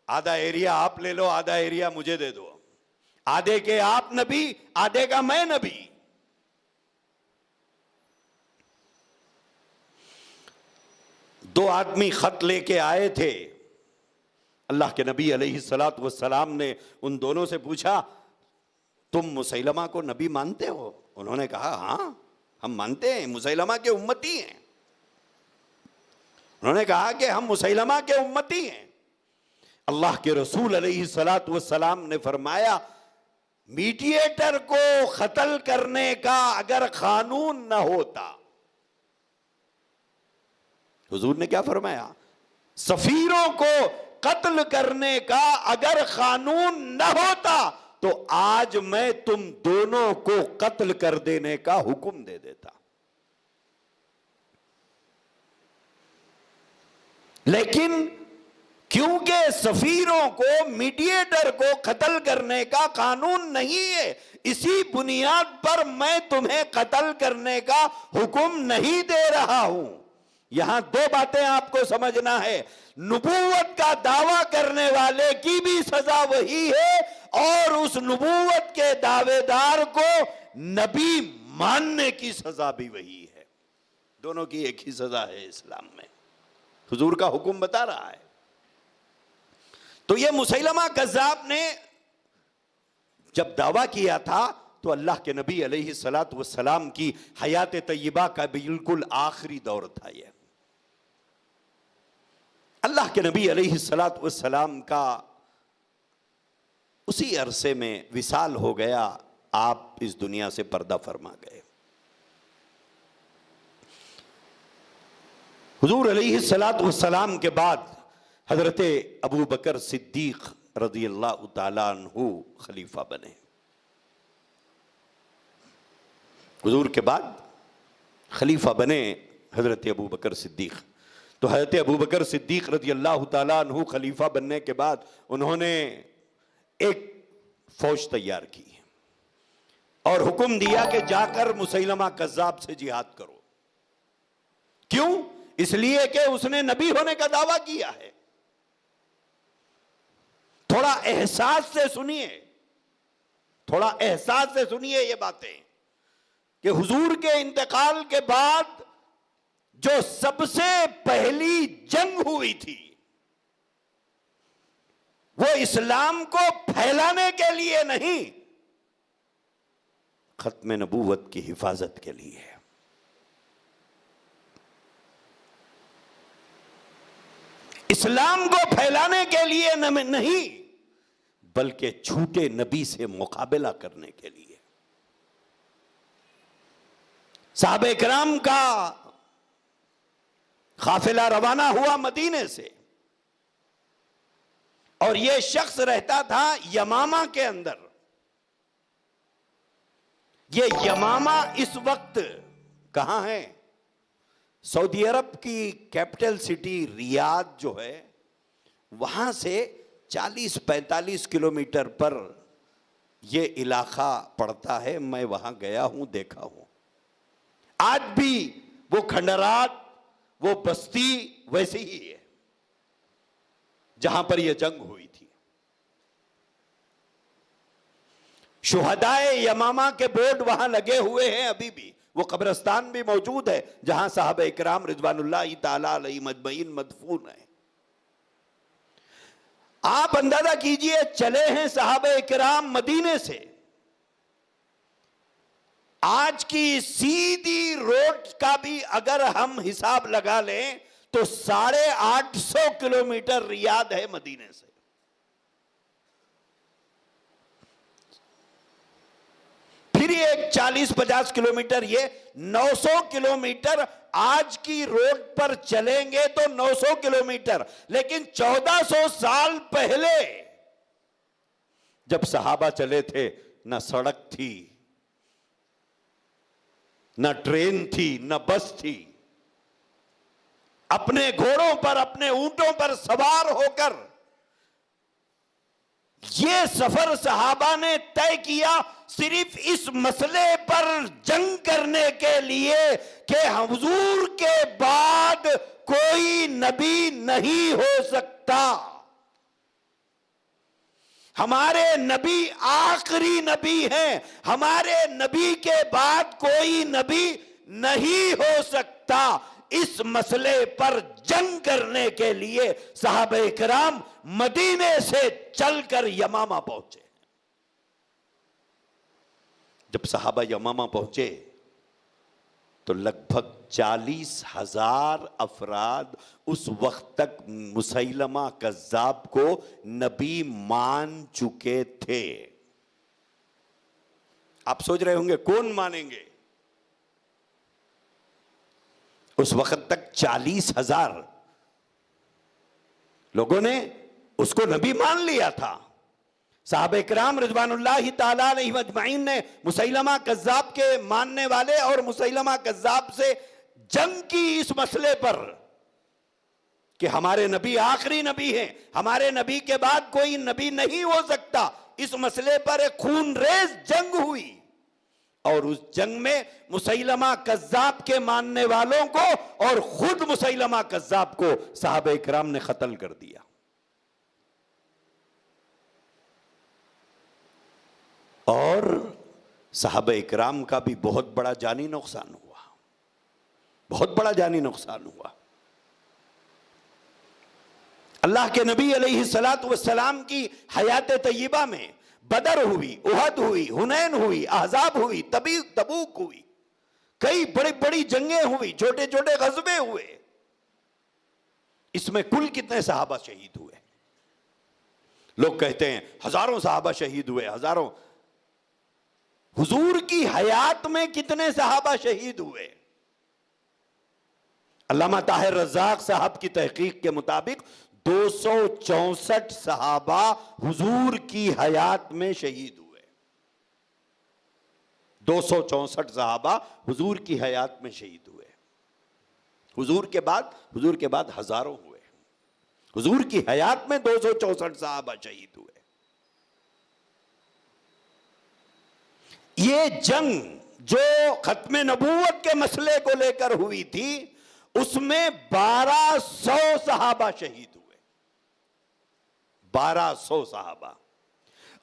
آدھا ایریا آپ لے لو، آدھا ایریا مجھے دے دو. آدھے کے آپ نبی، آدھے کا میں نبی. دو آدمی خط لے کے آئے تھے. اللہ کے نبی علیہ السلام نے ان دونوں سے پوچھا تم مسیلمہ کو نبی مانتے ہو؟ انہوں نے کہا ہاں ہم مانتے ہیں، مسیلمہ کے امتی ہیں. انہوں نے کہا کہ ہم مسیلمہ کے امتی ہیں. اللہ کے رسول علیہ السلام نے فرمایا میڈییٹر کو قتل کرنے کا اگر قانون نہ ہوتا، حضور نے کیا فرمایا؟ سفیروں کو قتل کرنے کا اگر قانون نہ ہوتا تو آج میں تم دونوں کو قتل کر دینے کا حکم دے دیتا. لیکن کیونکہ سفیروں کو، میڈییٹر کو قتل کرنے کا قانون نہیں ہے، اسی بنیاد پر میں تمہیں قتل کرنے کا حکم نہیں دے رہا ہوں۔ یہاں دو باتیں آپ کو سمجھنا ہے، نبوت کا دعویٰ کرنے والے کی بھی سزا وہی ہے، اور اس نبوت کے دعوے دار کو نبی ماننے کی سزا بھی وہی ہے۔ دونوں کی ایک ہی سزا ہے اسلام میں، حضور کا حکم بتا رہا ہے۔ تو یہ مسیلمہ کذاب نے جب دعویٰ کیا تھا تو اللہ کے نبی علیہ السلام کی حیات طیبہ کا بالکل آخری دور تھا۔ یہ اللہ کے نبی علیہ السلام کا اسی عرصے میں وصال ہو گیا، آپ اس دنیا سے پردہ فرما گئے۔ حضور علیہ السلام کے بعد حضرت ابو بکر صدیق رضی اللہ تعالیٰ عنہ خلیفہ بنے۔ حضور کے بعد خلیفہ بنے حضرت ابو بکر صدیق۔ تو حضرت ابو بکر صدیق رضی اللہ تعالیٰ عنہ خلیفہ بننے کے بعد انہوں نے ایک فوج تیار کی اور حکم دیا کہ جا کر مسیلمہ کذاب سے جہاد کرو۔ کیوں؟ اس لیے کہ اس نے نبی ہونے کا دعویٰ کیا ہے۔ تھوڑا احساس سے سنیے، تھوڑا احساس سے سنیے یہ باتیں کہ حضور کے انتقال کے بعد جو سب سے پہلی جنگ ہوئی تھی وہ اسلام کو پھیلانے کے لیے نہیں، ختم نبوت کی حفاظت کے لیے ہے۔ اسلام کو پھیلانے کے لیے نہیں، بلکہ جھوٹے نبی سے مقابلہ کرنے کے لیے۔ صحابہ کرام کا قافلہ روانہ ہوا مدینے سے، اور یہ شخص رہتا تھا یمامہ کے اندر۔ یہ یمامہ اس وقت کہاں ہے؟ سعودی عرب کی کیپٹل سٹی ریاض جو ہے، وہاں سے 40-45 کلومیٹر پر یہ علاقہ پڑتا ہے۔ میں وہاں گیا ہوں، دیکھا ہوں۔ آج بھی وہ کھنڈرات، وہ بستی ویسے ہی ہے جہاں پر یہ جنگ ہوئی تھی۔ شہدائے یمامہ کے بورڈ وہاں لگے ہوئے ہیں ابھی بھی، وہ قبرستان بھی موجود ہے جہاں صحابہ اکرام رضوان اللہ تعالیٰ علیہم اجمعین مدفون ہیں۔ آپ اندازہ کیجئے، چلے ہیں صحابہ اکرام مدینے سے، آج کی سیدھی روڈ کا بھی اگر ہم حساب لگا لیں تو 850 کلومیٹر ریاض ہے مدینے سے۔ پھر ایک 40-50 کلومیٹر، یہ 900 کلومیٹر آج کی روڈ پر چلیں گے تو 900 کلومیٹر، لیکن 1400 سال پہلے جب صحابہ چلے تھے، نہ سڑک تھی، نہ ٹرین تھی، نہ بس تھی۔ اپنے گھوڑوں پر، اپنے اونٹوں پر سوار ہو کر یہ سفر صحابہ نے طے کیا، صرف اس مسئلے پر جنگ کرنے کے لیے کہ حضور کے بعد کوئی نبی نہیں ہو سکتا، ہمارے نبی آخری نبی ہیں، ہمارے نبی کے بعد کوئی نبی نہیں ہو سکتا۔ اس مسئلے پر جنگ کرنے کے لیے صحابہ کرام مدینے سے چل کر یمامہ پہنچے۔ جب صحابہ یمامہ پہنچے تو لگ بھگ 40,000 افراد اس وقت تک مسیلمہ کذاب کو نبی مان چکے تھے۔ آپ سوچ رہے ہوں گے کون مانیں گے؟ اس وقت تک 40,000 لوگوں نے اس کو نبی مان لیا تھا۔ صحابہ کرام رضوان اللہ تعالیٰ علیہ اجمعین نے مسیلمہ کذاب کے ماننے والے اور مسیلمہ کذاب سے جنگ کی اس مسئلے پر کہ ہمارے نبی آخری نبی ہیں, ہمارے نبی کے بعد کوئی نبی نہیں ہو سکتا. اس مسئلے پر ایک خون ریز جنگ ہوئی, اور اس جنگ میں مسیلمہ کذاب کے ماننے والوں کو اور خود مسیلمہ کذاب کو صحابہ کرام نے قتل کر دیا. اور صحابہ کرام کا بھی بہت بڑا جانی نقصان ہوا, بہت بڑا جانی نقصان ہوا. اللہ کے نبی علیہ الصلوۃ والسلام کی حیات طیبہ میں بدر ہوئی, احد ہوئی, حنین ہوئی, احزاب ہوئی, تبوک ہوئی, کئی بڑی بڑی جنگیں ہوئی, چھوٹے چھوٹے غزوے ہوئے. اس میں کل کتنے صحابہ شہید ہوئے؟ لوگ کہتے ہیں ہزاروں صحابہ شہید ہوئے, ہزاروں. حضور کی حیات میں کتنے صحابہ شہید ہوئے؟ علامہ طاہر رزاق صاحب کی تحقیق کے مطابق 264 صحابہ حضور کی حیات میں شہید ہوئے. 264 صحابہ حضور کی حیات میں شہید ہوئے. حضور کے بعد ہزاروں ہوئے. حضور کی حیات میں 264 صحابہ شہید ہوئے. یہ جنگ جو ختم نبوت کے مسئلے کو لے کر ہوئی تھی, اس میں 1200 صحابہ شہید ہوئے. 1200 صحابہ.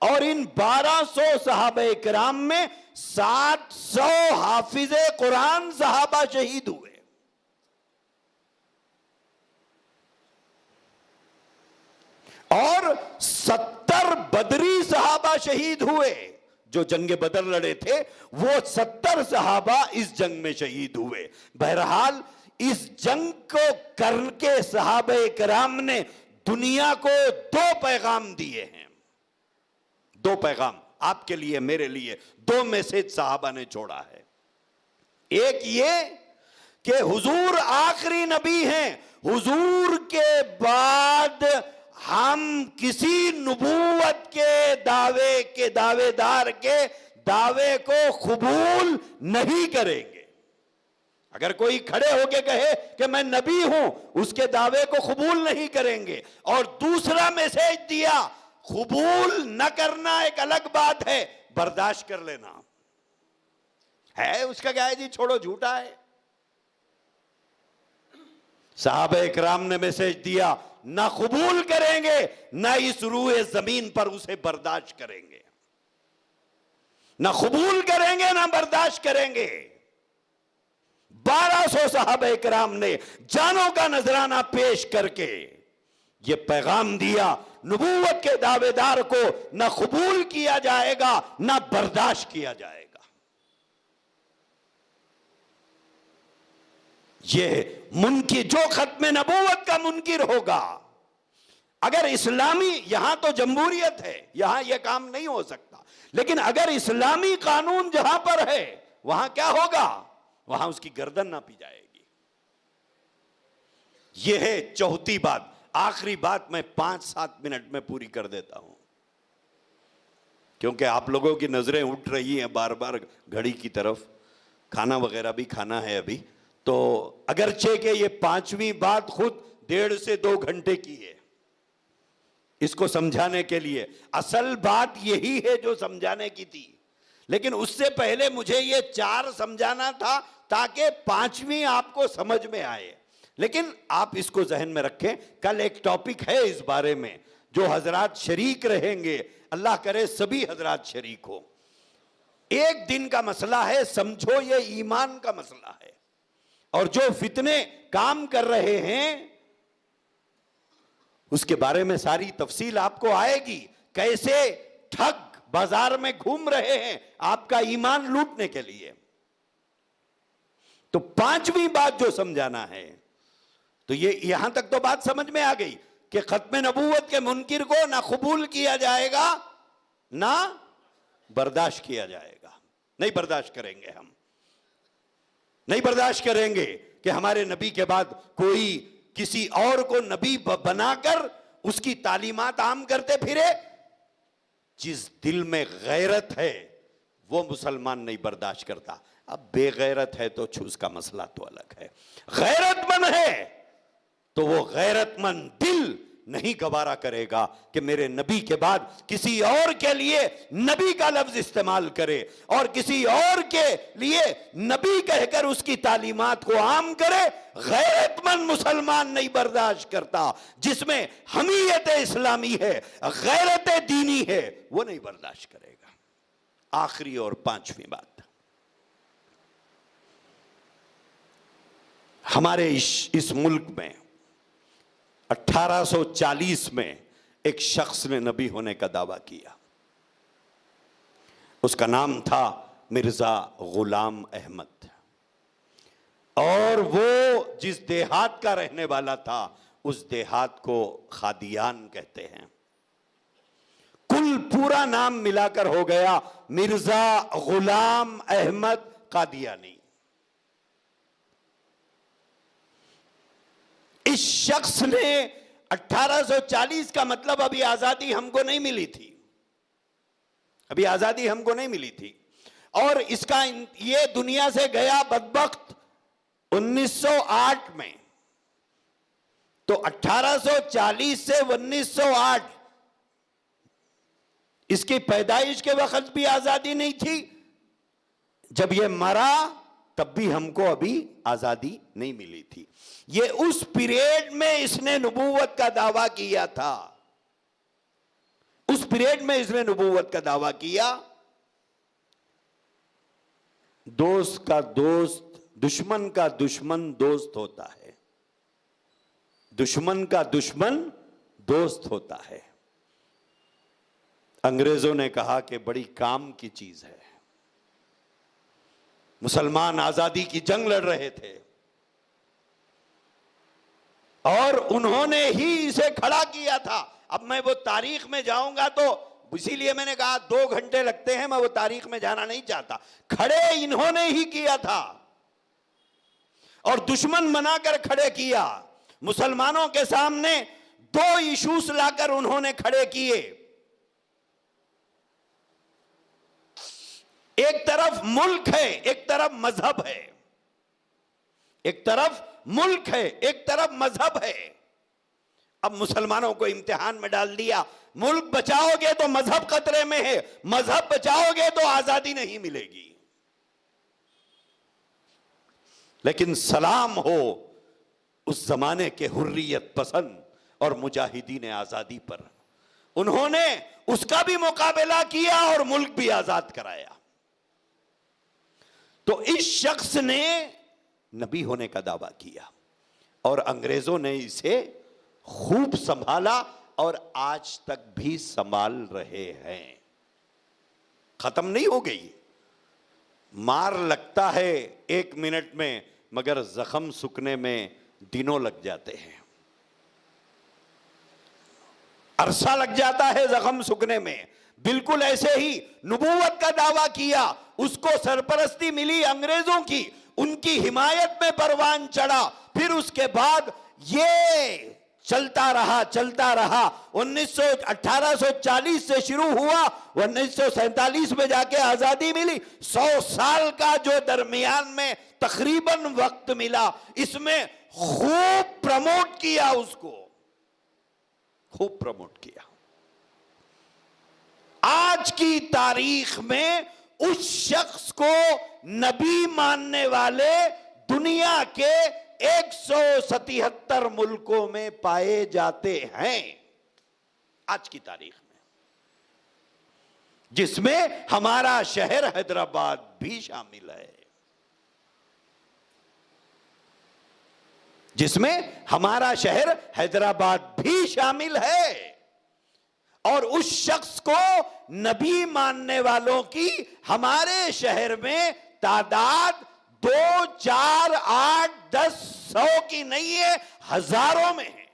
اور ان 1200 صحابہ کرام میں 700 حافظ قرآن صحابہ شہید ہوئے. اور 70 بدری صحابہ شہید ہوئے. جو جنگ بدر لڑے تھے وہ 70 صحابہ اس جنگ میں شہید ہوئے. بہرحال اس جنگ کو کر کے صحابہ کرام نے دنیا کو 2 پیغام دیے ہیں. 2 پیغام آپ کے لیے, میرے لیے 2 میسج صحابہ نے چھوڑا ہے. ایک یہ کہ حضور آخری نبی ہیں, حضور کے بعد ہم کسی نبوت کے دعوے دار کے دعوے کو قبول نہیں کریں گے. اگر کوئی کھڑے ہو کے کہے کہ میں نبی ہوں, اس کے دعوے کو قبول نہیں کریں گے. اور دوسرا میسج دیا, قبول نہ کرنا ایک الگ بات ہے, برداشت کر لینا ہے. اس کا کیا ہے جی, چھوڑو جھوٹا ہے. صحابہ اکرام نے میسج دیا, نہ قبول کریں گے نہ اس روئے زمین پر اسے برداشت کریں گے. نہ قبول کریں گے نہ برداشت کریں گے. 1200 صحابہ اکرام نے جانوں کا نذرانہ پیش کر کے یہ پیغام دیا, نبوت کے دعوے دار کو نہ قبول کیا جائے گا نہ برداشت کیا جائے گا. یہ منکر, جو ختم نبوت کا منکر ہوگا, اگر اسلامی, یہاں تو جمہوریت ہے, یہاں یہ کام نہیں ہو سکتا, لیکن اگر اسلامی قانون جہاں پر ہے وہاں کیا ہوگا, وہاں اس کی گردن نہ پی جائے گی. یہ ہے چوتھی بات. آخری بات میں 5-7 منٹ میں پوری کر دیتا ہوں, کیونکہ آپ لوگوں کی نظریں اٹھ رہی ہیں بار بار گھڑی کی طرف. کھانا وغیرہ بھی کھانا ہے ابھی, تو اگرچہ کہ یہ 5ویں بات خود 1.5 سے 2 گھنٹے کی ہے اس کو سمجھانے کے لیے. اصل بات یہی ہے جو سمجھانے کی تھی, لیکن اس سے پہلے مجھے یہ 4 سمجھانا تھا تاکہ 5ویں آپ کو سمجھ میں آئے. لیکن آپ اس کو ذہن میں رکھیں, کل ایک ٹاپک ہے اس بارے میں جو حضرات شریک رہیں گے, اللہ کرے سبھی حضرات شریک ہو. ایک دن کا مسئلہ ہے, سمجھو یہ ایمان کا مسئلہ ہے, اور جو فتنے کام کر رہے ہیں اس کے بارے میں ساری تفصیل آپ کو آئے گی. کیسے ٹھگ بازار میں گھوم رہے ہیں آپ کا ایمان لوٹنے کے لیے. تو 5ویں بات جو سمجھانا ہے, تو یہ یہاں تک تو بات سمجھ میں آ گئی کہ ختم نبوت کے منکر کو نہ قبول کیا جائے گا نہ برداشت کیا جائے گا. نہیں برداشت کریں گے, ہم نہیں برداشت کریں گے کہ ہمارے نبی کے بعد کوئی کسی اور کو نبی بنا کر اس کی تعلیمات عام کرتے پھرے. جس دل میں غیرت ہے وہ مسلمان نہیں برداشت کرتا. اب بے غیرت ہے تو اس کا مسئلہ تو الگ ہے. غیرت مند ہے تو وہ غیرت مند دل نہیں گوارا کرے گا کہ میرے نبی کے بعد کسی اور کے لیے نبی کا لفظ استعمال کرے اور کسی اور کے لیے نبی کہہ کر اس کی تعلیمات کو عام کرے. غیرت مند مسلمان نہیں برداشت کرتا. جس میں حمیت اسلامی ہے، غیرت دینی ہے، وہ نہیں برداشت کرے گا. آخری اور پانچویں بات، ہمارے اس ملک میں 1840 میں ایک شخص نے نبی ہونے کا دعویٰ کیا. اس کا نام تھا مرزا غلام احمد، اور وہ جس دیہات کا رہنے والا تھا اس دیہات کو قادیان کہتے ہیں. کل پورا نام ملا کر ہو گیا مرزا غلام احمد قادیانی. اس شخص نے 1840 کا مطلب ابھی آزادی ہم کو نہیں ملی تھی، ابھی آزادی ہم کو نہیں ملی تھی، اور اس کا یہ دنیا سے گیا بدبخت 1908 میں. تو 1840 سے 1908 اس کی پیدائش کے وقت بھی آزادی نہیں تھی، جب یہ مرا تب بھی ہم کو ابھی آزادی نہیں ملی تھی. یہ اس پیریڈ میں اس نے نبوت کا دعویٰ کیا تھا، اس پیریڈ میں اس نے نبوت کا دعویٰ کیا. دوست کا دوست، دشمن کا دشمن دوست ہوتا ہے، دشمن کا دشمن دوست ہوتا ہے. انگریزوں نے کہا کہ بڑی کام کی چیز ہے. مسلمان آزادی کی جنگ لڑ رہے تھے اور انہوں نے ہی اسے کھڑا کیا تھا. اب میں وہ تاریخ میں جاؤں گا تو اسی لیے میں نے کہا 2 گھنٹے لگتے ہیں، میں وہ تاریخ میں جانا نہیں چاہتا. کھڑے انہوں نے ہی کیا تھا اور دشمن بنا کر کھڑے کیا. مسلمانوں کے سامنے 2 ایشوز لا کر انہوں نے کھڑے کیے. ایک طرف ملک ہے، ایک طرف مذہب ہے. ایک طرف ملک ہے، ایک طرف مذہب ہے. اب مسلمانوں کو امتحان میں ڈال دیا. ملک بچاؤ گے تو مذہب خطرے میں ہے، مذہب بچاؤ گے تو آزادی نہیں ملے گی. لیکن سلام ہو اس زمانے کے حریت پسند اور مجاہدین آزادی پر. انہوں نے اس کا بھی مقابلہ کیا اور ملک بھی آزاد کرایا. تو اس شخص نے نبی ہونے کا دعویٰ کیا اور انگریزوں نے اسے خوب سنبھالا اور آج تک بھی سنبھال رہے ہیں. ختم نہیں ہو گئی. مار لگتا ہے 1 منٹ میں مگر زخم سکنے میں دنوں لگ جاتے ہیں، عرصہ لگ جاتا ہے زخم سکنے میں. بالکل ایسے ہی نبوت کا دعویٰ کیا، اس کو سرپرستی ملی انگریزوں کی، ان کی حمایت میں پروان چڑھا. پھر اس کے بعد یہ چلتا رہا. 1840 سے شروع ہوا، 1947 میں جا کے آزادی ملی. 100 سال کا جو درمیان میں تقریباً وقت ملا، اس میں خوب پروموٹ کیا، اس کو خوب پروموٹ کیا. آج کی تاریخ میں اس شخص کو نبی ماننے والے دنیا کے 177 ملکوں میں پائے جاتے ہیں آج کی تاریخ میں، جس میں ہمارا شہر حیدرآباد بھی شامل ہے، جس میں ہمارا شہر حیدرآباد بھی شامل ہے. اور اس شخص کو نبی ماننے والوں کی ہمارے شہر میں تعداد 2, 4, 8, 10, 100 کی نہیں ہے، ہزاروں میں ہے.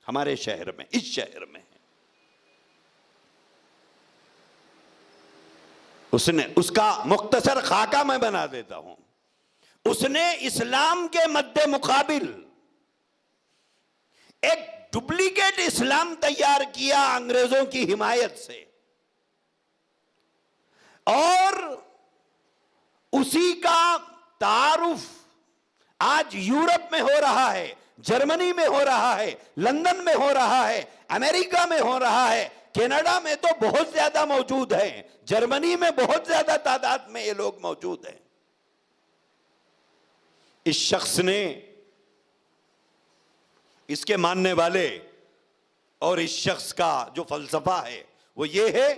ہمارے شہر میں، اس شہر میں اس کا مختصر خاکہ میں بنا دیتا ہوں. اس نے اسلام کے مد مقابل ایک ڈپلیکیٹ اسلام تیار کیا انگریزوں کی حمایت سے، اور اسی کا تعارف آج یورپ میں ہو رہا ہے, جرمنی میں ہو رہا ہے, لندن میں ہو رہا ہے, امریکہ میں ہو رہا ہے, کینیڈا میں تو بہت زیادہ موجود ہیں, جرمنی میں بہت زیادہ تعداد میں یہ لوگ موجود ہیں. اس شخص نے, اس کے ماننے والے اور اس شخص کا جو فلسفہ ہے وہ یہ ہے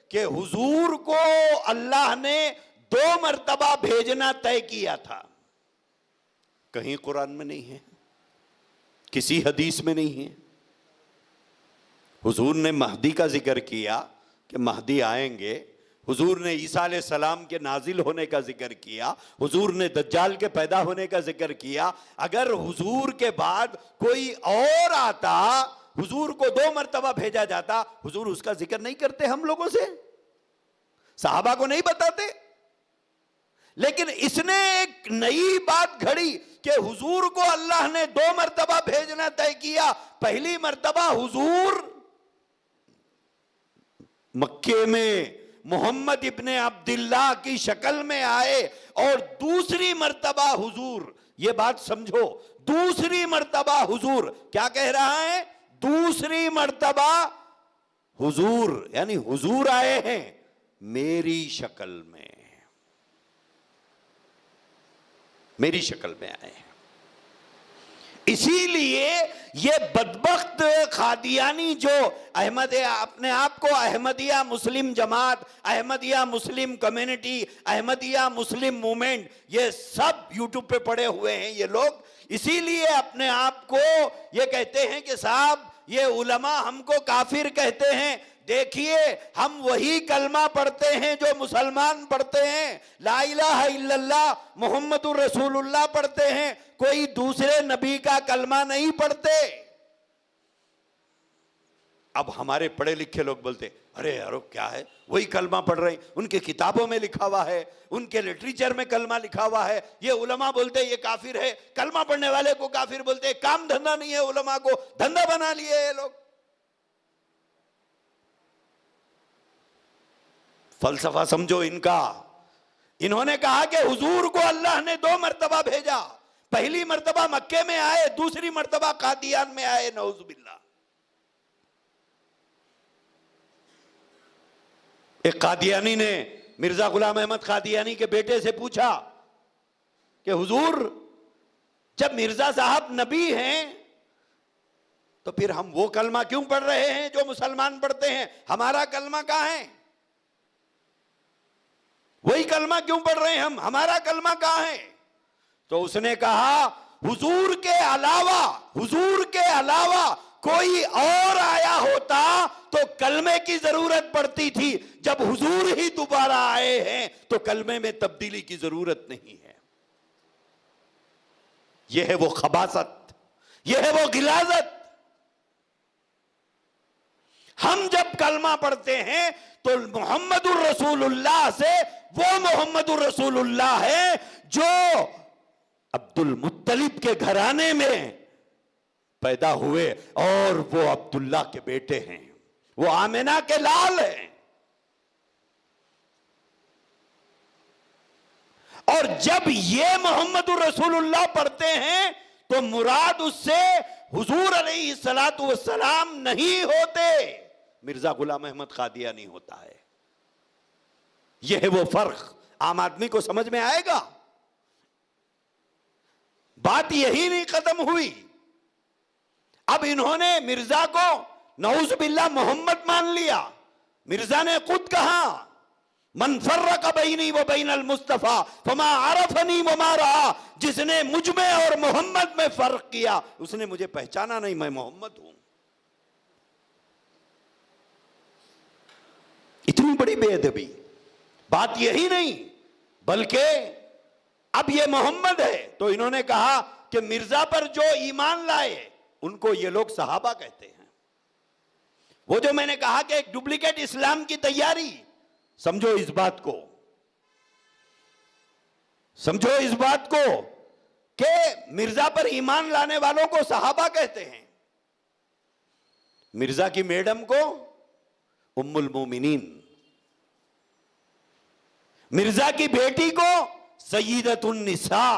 کہ حضور کو اللہ نے 2 مرتبہ بھیجنا طے کیا تھا. کہیں قرآن میں نہیں ہے, کسی حدیث میں نہیں ہے. حضور نے مہدی کا ذکر کیا کہ مہدی آئیں گے, حضور نے عیسیٰ علیہ السلام کے نازل ہونے کا ذکر کیا, حضور نے دجال کے پیدا ہونے کا ذکر کیا. اگر حضور کے بعد کوئی اور آتا, حضور کو 2 مرتبہ بھیجا جاتا, حضور اس کا ذکر نہیں کرتے ہم لوگوں سے, صحابہ کو نہیں بتاتے. لیکن اس نے ایک نئی بات گھڑی کہ حضور کو اللہ نے 2 مرتبہ بھیجنا طے کیا. پہلی مرتبہ حضور مکے میں محمد ابن عبداللہ کی شکل میں آئے, اور دوسری مرتبہ حضور, یہ بات سمجھو, دوسری مرتبہ حضور کیا کہہ رہا ہے؟ دوسری مرتبہ حضور, یعنی حضور آئے ہیں میری شکل میں, میری شکل میں آئے ہیں. اسی لیے یہ بدبخت قادیانی جو اپنے آپ کو احمدیہ مسلم جماعت, احمدیہ مسلم کمیونٹی, احمدیہ مسلم موومنٹ, یہ سب یوٹیوب پہ پڑے ہوئے ہیں یہ لوگ. اسی لیے اپنے آپ کو یہ کہتے ہیں کہ صاحب یہ علماء ہم کو کافر کہتے ہیں. دیکھیے ہم وہی کلمہ پڑھتے ہیں جو مسلمان پڑھتے ہیں, لا الہ الا اللہ محمد الرسول اللہ پڑھتے ہیں, کوئی دوسرے نبی کا کلمہ نہیں پڑھتے. اب ہمارے پڑھے لکھے لوگ بولتے ارے یارو کیا ہے, وہی کلمہ پڑھ رہے ہیں, ان کے کتابوں میں لکھا ہوا ہے, ان کے لٹریچر میں کلمہ لکھا ہوا ہے. یہ علماء بولتے یہ کافر ہے, کلمہ پڑھنے والے کو کافر بولتے. کام دھندا نہیں ہے, علماء کو دھندا بنا لیے یہ لوگ. فلسفہ سمجھو ان کا. انہوں نے کہا کہ حضور کو اللہ نے 2 مرتبہ بھیجا, پہلی مرتبہ مکے میں آئے, دوسری مرتبہ قادیان میں آئے. نعوذ باللہ. ایک قادیانی نے مرزا غلام احمد قادیانی کے بیٹے سے پوچھا کہ حضور جب مرزا صاحب نبی ہیں تو پھر ہم وہ کلمہ کیوں پڑھ رہے ہیں جو مسلمان پڑھتے ہیں, ہمارا کلمہ کہاں ہے؟ وہی کلمہ کیوں پڑھ رہے ہیں ہم, ہمارا کلمہ کہاں ہے؟ تو اس نے کہا حضور کے علاوہ کوئی اور آیا ہوتا تو کلمے کی ضرورت پڑتی تھی, جب حضور ہی دوبارہ آئے ہیں تو کلمے میں تبدیلی کی ضرورت نہیں ہے. یہ ہے وہ خباثت, یہ ہے وہ غلاظت. ہم جب کلمہ پڑھتے ہیں تو محمد الرسول اللہ سے وہ محمد الرسول اللہ ہے جو عبد المطلب کے گھرانے میں پیدا ہوئے, اور وہ عبداللہ کے بیٹے ہیں, وہ آمنہ کے لال ہیں. اور جب یہ محمد الرسول اللہ پڑھتے ہیں تو مراد اس سے حضور علیہ السلام نہیں ہوتے, مرزا غلام احمد قادیانی ہوتا ہے. یہ ہے وہ فرق. عام آدمی کو سمجھ میں آئے گا. بات یہی نہیں ختم ہوئی. اب انہوں نے مرزا کو نعوذ باللہ محمد مان لیا. مرزا نے خود کہا من فرق بینی و بین المصطفیٰ فما عرفنی وما رہا, جس نے مجھ میں اور محمد میں فرق کیا اس نے مجھے پہچانا نہیں, میں محمد ہوں. اتنی بڑی بے ادبی. بات یہی نہیں بلکہ اب یہ محمد ہے تو انہوں نے کہا کہ مرزا پر جو ایمان لائے ان کو یہ لوگ صحابہ کہتے ہیں. وہ جو میں نے کہا کہ ایک ڈپلیکیٹ اسلام کی تیاری, سمجھو اس بات کو, سمجھو اس بات کو کہ مرزا پر ایمان لانے والوں کو صحابہ کہتے ہیں. مرزا کی میڈم کو ام المومنین, مرزا کی بیٹی کو سیدۃ النساء,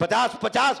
50-50,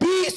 20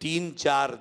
3-4